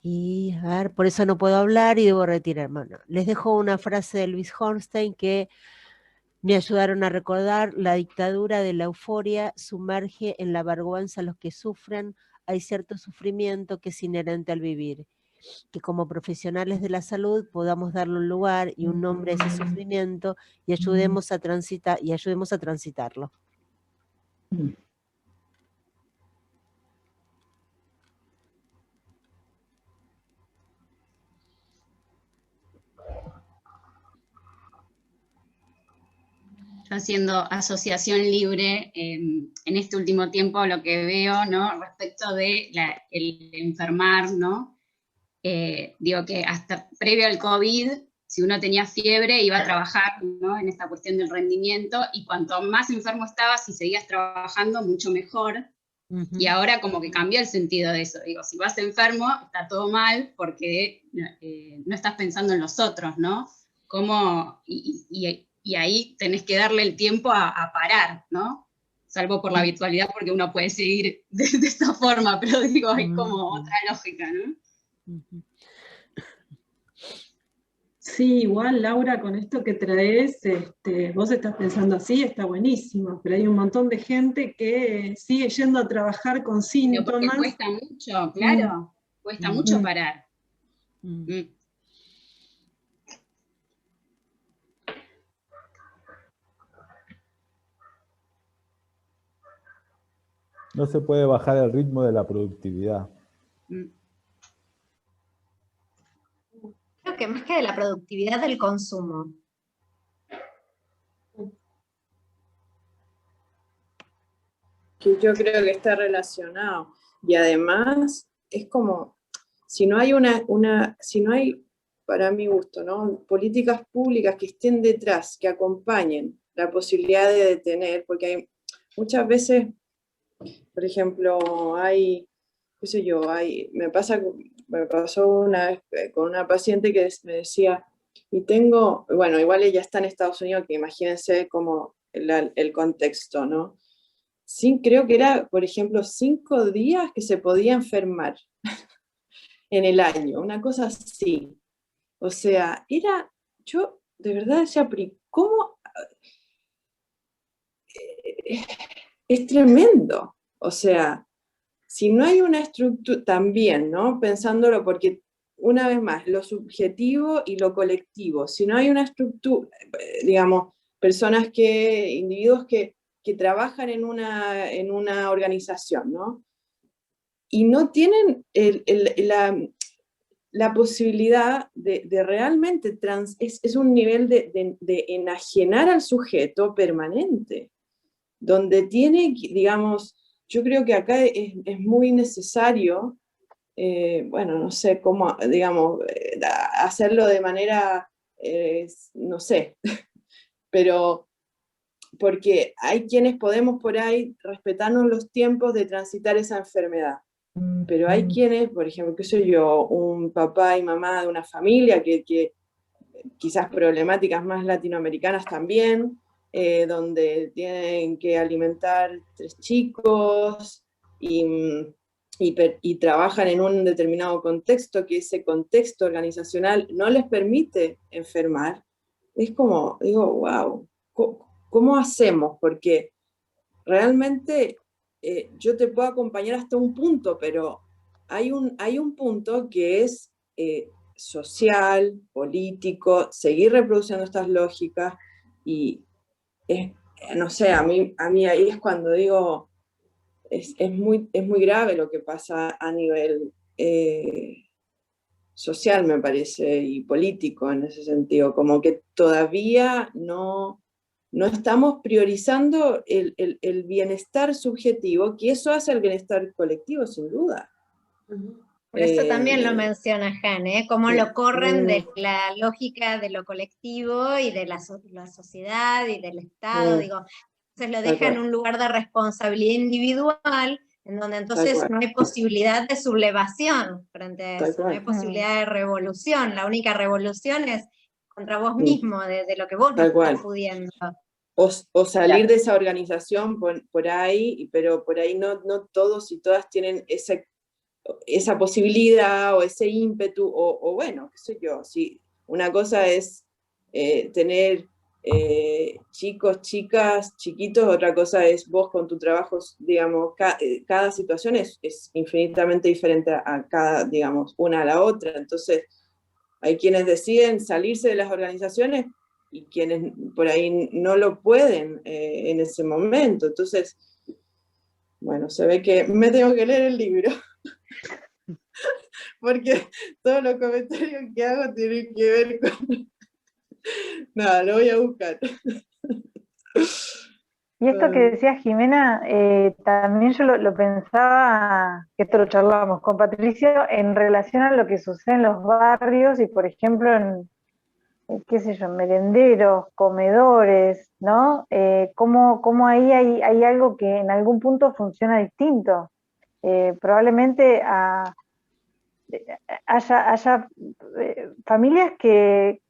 Y a ver, por eso no puedo hablar y debo retirar. Bueno, les dejo una frase de Luis Hornstein que me ayudaron a recordar: la dictadura de la euforia sumerge en la vergüenza a los que sufren. Hay cierto sufrimiento que es inherente al vivir, que como profesionales de la salud podamos darle un lugar y un nombre a ese sufrimiento y ayudemos a transitarlo. Yo haciendo asociación libre, en este último tiempo lo que veo, ¿no? Respecto de el enfermar, ¿no? Digo que hasta previo al COVID, si uno tenía fiebre, iba a trabajar, ¿no? En esta cuestión del rendimiento, y cuanto más enfermo estabas, si seguías trabajando, mucho mejor. Y ahora como que cambió el sentido de eso. Digo, si vas enfermo, está todo mal, porque no estás pensando en los otros, ¿no? Y ahí tenés que darle el tiempo a parar, ¿no? Salvo por la habitualidad, porque uno puede seguir de esta forma, pero digo, hay como otra lógica, ¿no? Sí, igual, Laura, con esto que traes, vos estás pensando así, está buenísimo, pero hay un montón de gente que sigue yendo a trabajar con síntomas. Pero porque cuesta mucho, claro, cuesta mucho parar. No se puede bajar el ritmo de la productividad. Creo que más que de la productividad, del consumo. Que yo creo que está relacionado. Y además, es como, si no hay para mi gusto, ¿no? Políticas públicas que estén detrás, que acompañen la posibilidad de detener, porque hay muchas veces, por ejemplo, qué sé yo, me pasó una vez con una paciente que me decía, bueno, igual ella está en Estados Unidos, que imagínense como el contexto, ¿no? Creo que era, por ejemplo, 5 días que se podía enfermar en el año, una cosa así. O sea, yo de verdad decía, ¿cómo? es tremendo. O sea, si no hay una estructura, también, ¿no? Pensándolo, porque una vez más, lo subjetivo y lo colectivo, si no hay una estructura, digamos, individuos que trabajan en una organización, ¿no? Y no tienen la posibilidad de realmente, es un nivel de enajenar al sujeto permanente, donde tiene, digamos, yo creo que acá es muy necesario, bueno, no sé cómo, digamos, hacerlo de manera, no sé, pero porque hay quienes podemos por ahí respetarnos los tiempos de transitar esa enfermedad, pero hay quienes, por ejemplo, qué sé yo, un papá y mamá de una familia que quizás problemáticas más latinoamericanas también, donde tienen que alimentar 3 chicos y trabajan en un determinado contexto, que ese contexto organizacional no les permite enfermar. Es como, digo, wow, ¿cómo hacemos? Porque realmente yo te puedo acompañar hasta un punto, pero hay un punto que es social, político, seguir reproduciendo estas lógicas, y no sé, a mí ahí es cuando digo, es muy grave lo que pasa a nivel social, me parece, y político en ese sentido, como que todavía no estamos priorizando el bienestar subjetivo, que eso hace el bienestar colectivo, sin duda. Por eso también lo menciona Han, ¿eh? Cómo lo corren de la lógica de lo colectivo y de la sociedad y del Estado, digo. Entonces lo deja en un lugar de responsabilidad individual, en donde entonces no hay posibilidad de sublevación frente a eso, no hay posibilidad de revolución. La única revolución es contra vos mismo, de lo que vos no estás pudiendo. O salir de esa organización por ahí, pero por ahí no todos y todas tienen esa posibilidad o ese ímpetu, o bueno, qué sé yo, si una cosa es tener chicos, chicas, chiquitos, otra cosa es vos con tu trabajo, digamos, cada situación es infinitamente diferente a cada, digamos, una a la otra. Entonces hay quienes deciden salirse de las organizaciones y quienes por ahí no lo pueden en ese momento. Entonces, bueno, se ve que me tengo que leer el libro. Porque todos los comentarios que hago tienen que ver con... Nada, lo voy a buscar. Y esto que decía Jimena, también yo lo pensaba, que esto lo charlábamos con Patricio, en relación a lo que sucede en los barrios y, por ejemplo, en qué sé yo, merenderos, comedores, ¿no? Cómo ahí hay algo que en algún punto funciona distinto. Probablemente haya familias que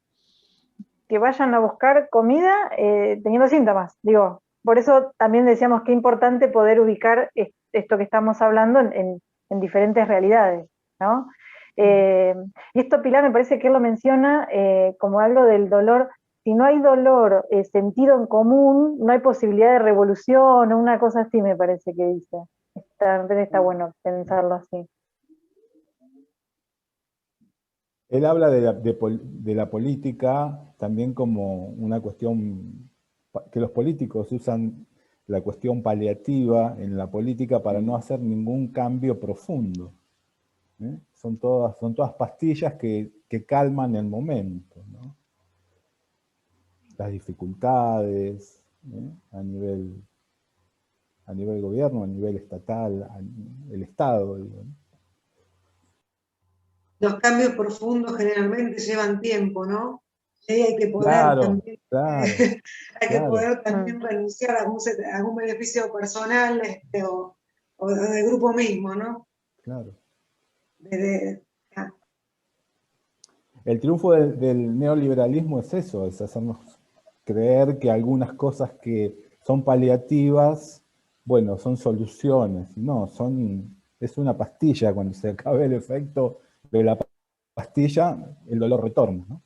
vayan a buscar comida teniendo síntomas, digo. Por eso también decíamos que es importante poder ubicar esto que estamos hablando en diferentes realidades, ¿no? Y esto, Pilar, me parece que él lo menciona como algo del dolor. Si no hay dolor, sentido en común, no hay posibilidad de revolución, o una cosa así, me parece que dice. Está bueno pensarlo así. Él habla de la política también como una cuestión, que los políticos usan la cuestión paliativa en la política para no hacer ningún cambio profundo. Son todas pastillas que calman el momento, ¿no? Las dificultades a nivel gobierno, a nivel estatal, el Estado, digo, ¿no? Los cambios profundos generalmente llevan tiempo, ¿no? Y ahí hay que poder también, hay que poder también renunciar a algún beneficio personal o del grupo mismo, ¿no? Claro. El triunfo del neoliberalismo es eso, es hacernos creer que algunas cosas que son paliativas, bueno, son soluciones. No, es una pastilla. Cuando se acabe el efecto de la pastilla, el dolor retorna, ¿no?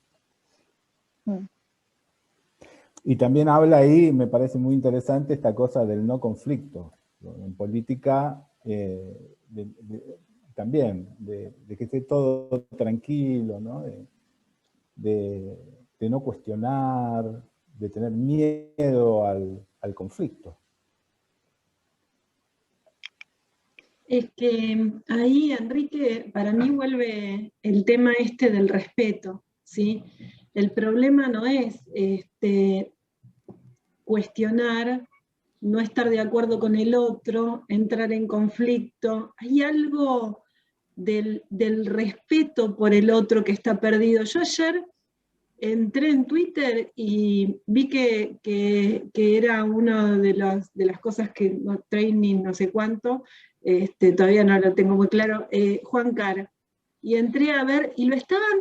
Y también habla ahí, me parece muy interesante, esta cosa del no conflicto. En política, también, de que esté todo tranquilo, ¿no? De no cuestionar, de tener miedo al conflicto. Es que ahí, Enrique, para mí vuelve el tema este del respeto, ¿sí? El problema no es cuestionar, no estar de acuerdo con el otro, entrar en conflicto. Hay algo del respeto por el otro que está perdido. Yo ayer entré en Twitter y vi que era una de las cosas que, training no sé cuánto, todavía no lo tengo muy claro, Juan Car. Y entré a ver, y estaban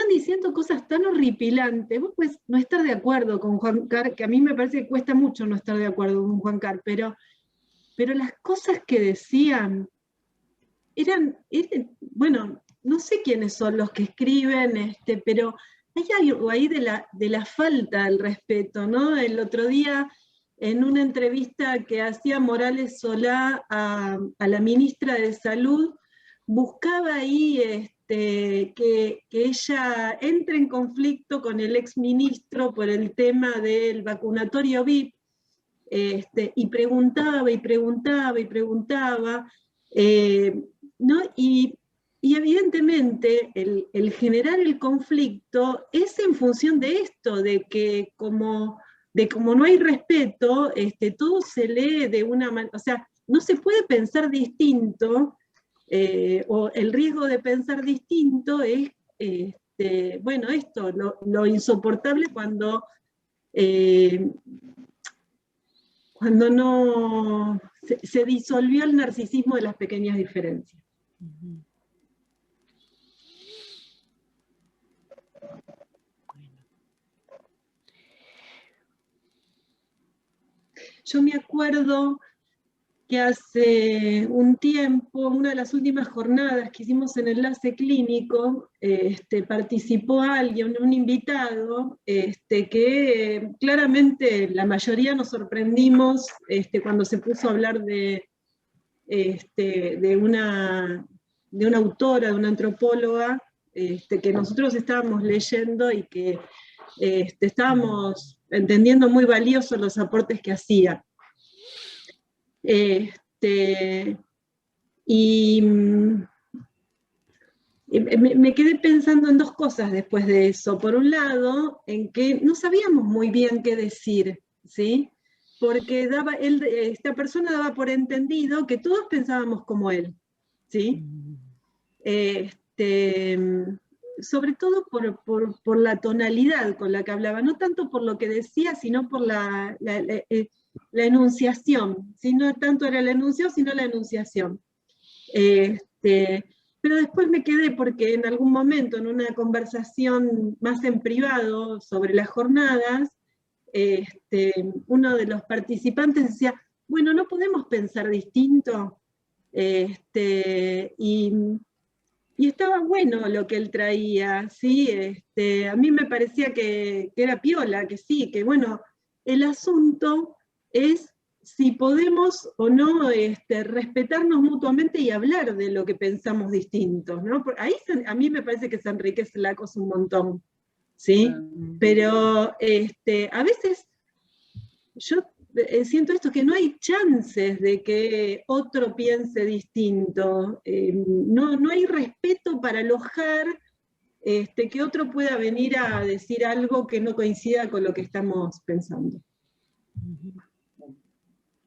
diciendo cosas tan horripilantes. Vos puedes no estar de acuerdo con Juan Car, que a mí me parece que cuesta mucho no estar de acuerdo con Juan Car, pero las cosas que decían eran, bueno, no sé quiénes son los que escriben, pero hay algo ahí de la falta del respeto, ¿no? El otro día, en una entrevista que hacía Morales Solá a la ministra de Salud, buscaba ahí que ella entre en conflicto con el exministro por el tema del vacunatorio VIP, y preguntaba, ¿no? Y evidentemente el generar el conflicto es en función de esto, de que como no hay respeto, todo se lee de una manera, o sea, no se puede pensar distinto, o el riesgo de pensar distinto es, bueno, esto, lo insoportable cuando no se disolvió el narcisismo de las pequeñas diferencias. Yo me acuerdo que hace un tiempo, una de las últimas jornadas que hicimos en Enlace Clínico, participó alguien, un invitado, que claramente la mayoría nos sorprendimos cuando se puso a hablar de una autora, de una antropóloga, que nosotros estábamos leyendo y que estábamos entendiendo muy valiosos los aportes que hacía. Y me quedé pensando en dos cosas después de eso. Por un lado, en que no sabíamos muy bien qué decir, ¿sí? Porque esta persona daba por entendido que todos pensábamos como él, ¿sí? Sobre todo por la tonalidad con la que hablaba, no tanto por lo que decía, sino por la enunciación, ¿sí? No tanto era la enunciación, sino la enunciación. Pero después me quedé porque en algún momento, en una conversación más en privado sobre las jornadas, uno de los participantes decía, bueno, no podemos pensar distinto, y estaba bueno lo que él traía, ¿sí? A mí me parecía que era piola, que sí, que bueno, el asunto es si podemos o no respetarnos mutuamente y hablar de lo que pensamos distintos, ¿no? Ahí a mí me parece que se enriquece la cosa un montón, ¿sí? Pero a veces yo siento esto, que no hay chances de que otro piense distinto, no hay respeto para alojar que otro pueda venir a decir algo que no coincida con lo que estamos pensando.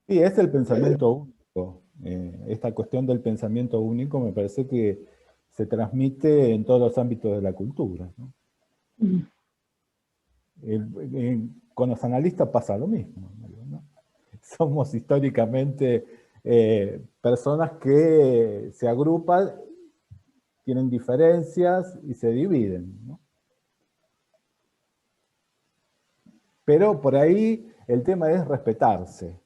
Sí, es el pensamiento único. Esta cuestión del pensamiento único me parece que se transmite en todos los ámbitos de la cultura, ¿no? Con los analistas pasa lo mismo, ¿no? Somos históricamente personas que se agrupan, tienen diferencias y se dividen, ¿no? Pero por ahí el tema es respetarse.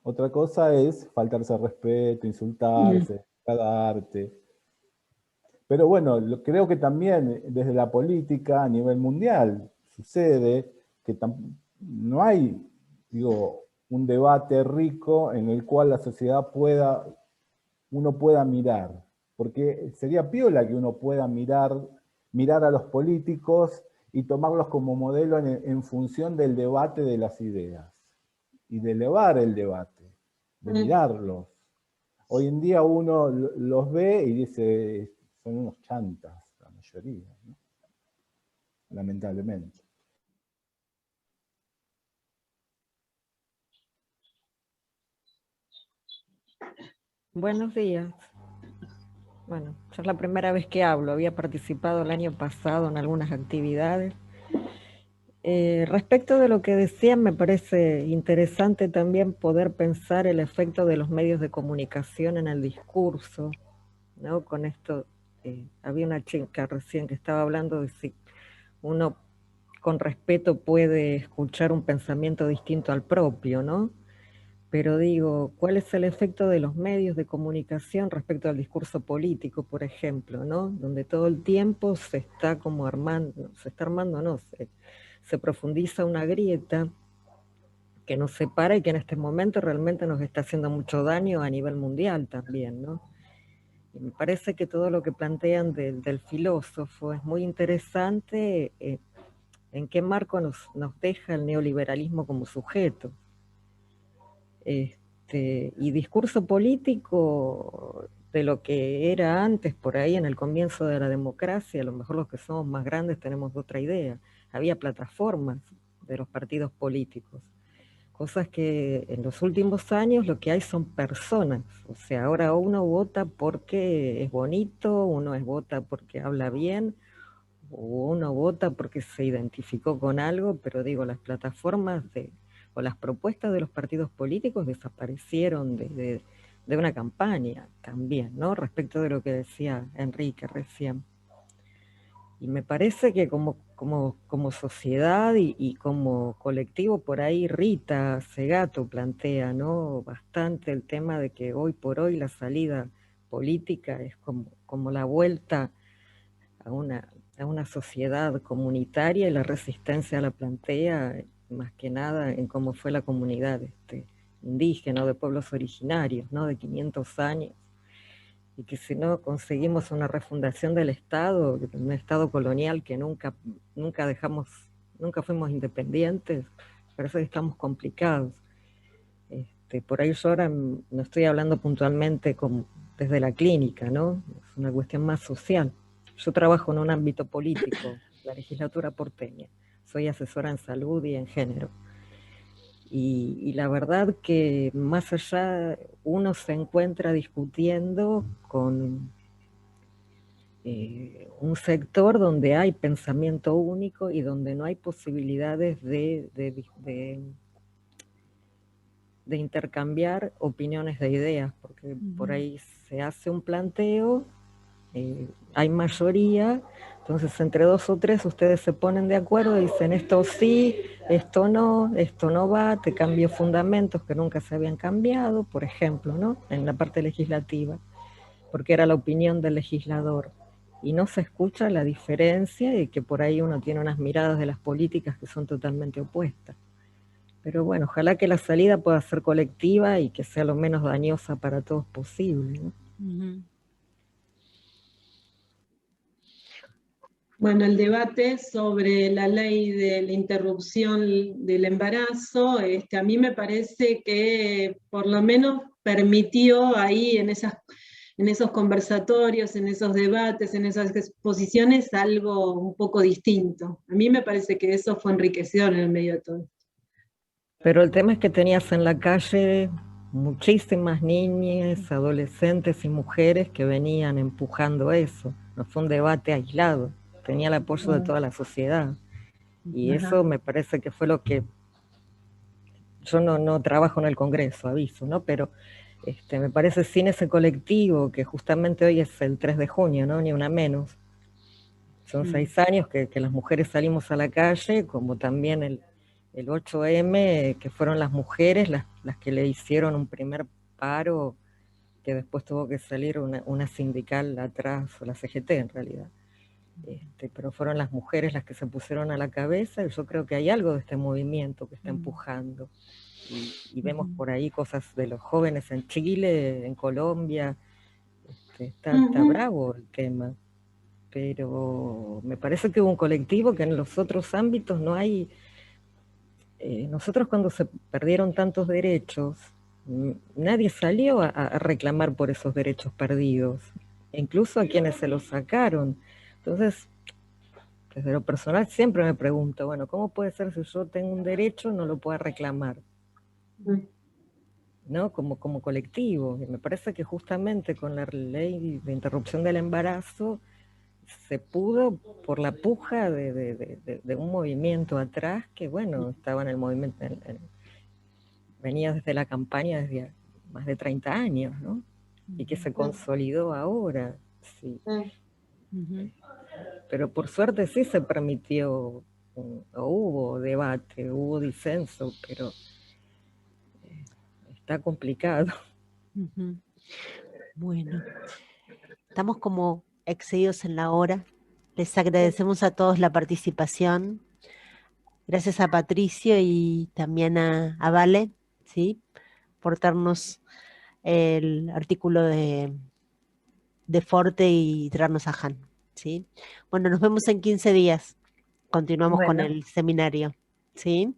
Otra cosa es faltarse respeto, insultarse, degradarte. Pero bueno, creo que también desde la política a nivel mundial sucede que no hay, digo, un debate rico en el cual la sociedad uno pueda mirar, porque sería piola que uno pueda mirar a los políticos y tomarlos como modelo en función del debate de las ideas, y de elevar el debate, de mirarlos. Hoy en día uno los ve y dice, son unos chantas, la mayoría, ¿no? Lamentablemente. Buenos días. Bueno, ya es la primera vez que hablo, había participado el año pasado en algunas actividades. Respecto de lo que decían, me parece interesante también poder pensar el efecto de los medios de comunicación en el discurso, ¿no? Con esto, había una chica recién que estaba hablando de si uno con respeto puede escuchar un pensamiento distinto al propio, ¿no? Pero digo, ¿cuál es el efecto de los medios de comunicación respecto al discurso político, por ejemplo, ¿no? Donde todo el tiempo se está como armando, se profundiza una grieta que nos separa y que en este momento realmente nos está haciendo mucho daño a nivel mundial también, ¿no? Y me parece que todo lo que plantean del filósofo es muy interesante, en qué marco nos deja el neoliberalismo como sujeto. Y discurso político de lo que era antes, por ahí en el comienzo de la democracia, a lo mejor los que somos más grandes tenemos otra idea. Había plataformas de los partidos políticos, cosas que en los últimos años lo que hay son personas. O sea, ahora uno vota porque es bonito, uno vota porque habla bien, o uno vota porque se identificó con algo, pero digo, las plataformas o las propuestas de los partidos políticos desaparecieron de una campaña también, ¿no? Respecto de lo que decía Enrique recién. Y me parece que como sociedad y como colectivo, por ahí Rita Segato plantea, ¿no? Bastante el tema de que hoy por hoy la salida política es como la vuelta a una sociedad comunitaria, y la resistencia la plantea más que nada en cómo fue la comunidad indígena, de pueblos originarios, ¿no? De 500 años, y que si no conseguimos una refundación del Estado, un Estado colonial que nunca fuimos independientes, parece que estamos complicados. Por ahí yo ahora no estoy hablando puntualmente desde la clínica, ¿no? Es una cuestión más social. Yo trabajo en un ámbito político, la legislatura porteña. Soy asesora en salud y en género. Y la verdad que más allá uno se encuentra discutiendo con un sector donde hay pensamiento único y donde no hay posibilidades de intercambiar opiniones de ideas, porque por ahí se hace un planteo, hay mayoría, entonces entre 2 o 3 ustedes se ponen de acuerdo y dicen esto sí, esto no va, te cambio fundamentos que nunca se habían cambiado, por ejemplo, ¿no? En la parte legislativa, porque era la opinión del legislador, y no se escucha la diferencia y que por ahí uno tiene unas miradas de las políticas que son totalmente opuestas. Pero bueno, ojalá que la salida pueda ser colectiva y que sea lo menos dañosa para todos posible, ¿no? Bueno, el debate sobre la ley de la interrupción del embarazo, a mí me parece que por lo menos permitió ahí en esos conversatorios, en esos debates, en esas exposiciones, algo un poco distinto. A mí me parece que eso fue enriquecedor en el medio de todo. Pero el tema es que tenías en la calle muchísimas niñas, adolescentes y mujeres que venían empujando eso. No fue un debate aislado, tenía el apoyo de toda la sociedad. Y eso me parece que fue lo que... Yo no trabajo en el Congreso, aviso, ¿no? Pero me parece sin ese colectivo, que justamente hoy es el 3 de junio, ¿no? Ni una menos. Son 6 años que las mujeres salimos a la calle, como también el 8M, que fueron las mujeres las que le hicieron un primer paro, que después tuvo que salir una sindical atrás, o la CGT en realidad. pero fueron las mujeres las que se pusieron a la cabeza, y yo creo que hay algo de este movimiento que está empujando. Y vemos por ahí cosas de los jóvenes en Chile, en Colombia, está bravo el tema. Pero me parece que hubo un colectivo que en los otros ámbitos no hay. Nosotros cuando se perdieron tantos derechos, nadie salió a reclamar por esos derechos perdidos, incluso a quienes se los sacaron. Entonces, desde lo personal siempre me pregunto, bueno, ¿cómo puede ser si yo tengo un derecho no lo pueda reclamar? ¿No? Como colectivo. Y me parece que justamente con la ley de interrupción del embarazo se pudo por la puja de un movimiento atrás que, bueno, estaba en el movimiento, venía desde la campaña desde más de 30 años, ¿no? Y que se consolidó ahora, sí. Pero por suerte sí se permitió, hubo debate, hubo disenso, pero está complicado. Bueno, estamos como excedidos en la hora. Les agradecemos a todos la participación. Gracias a Patricio y también a Vale, ¿sí? Por darnos el artículo de Forte y traernos a Han, ¿sí? Bueno, nos vemos en 15 días. Continuamos con el seminario, ¿sí?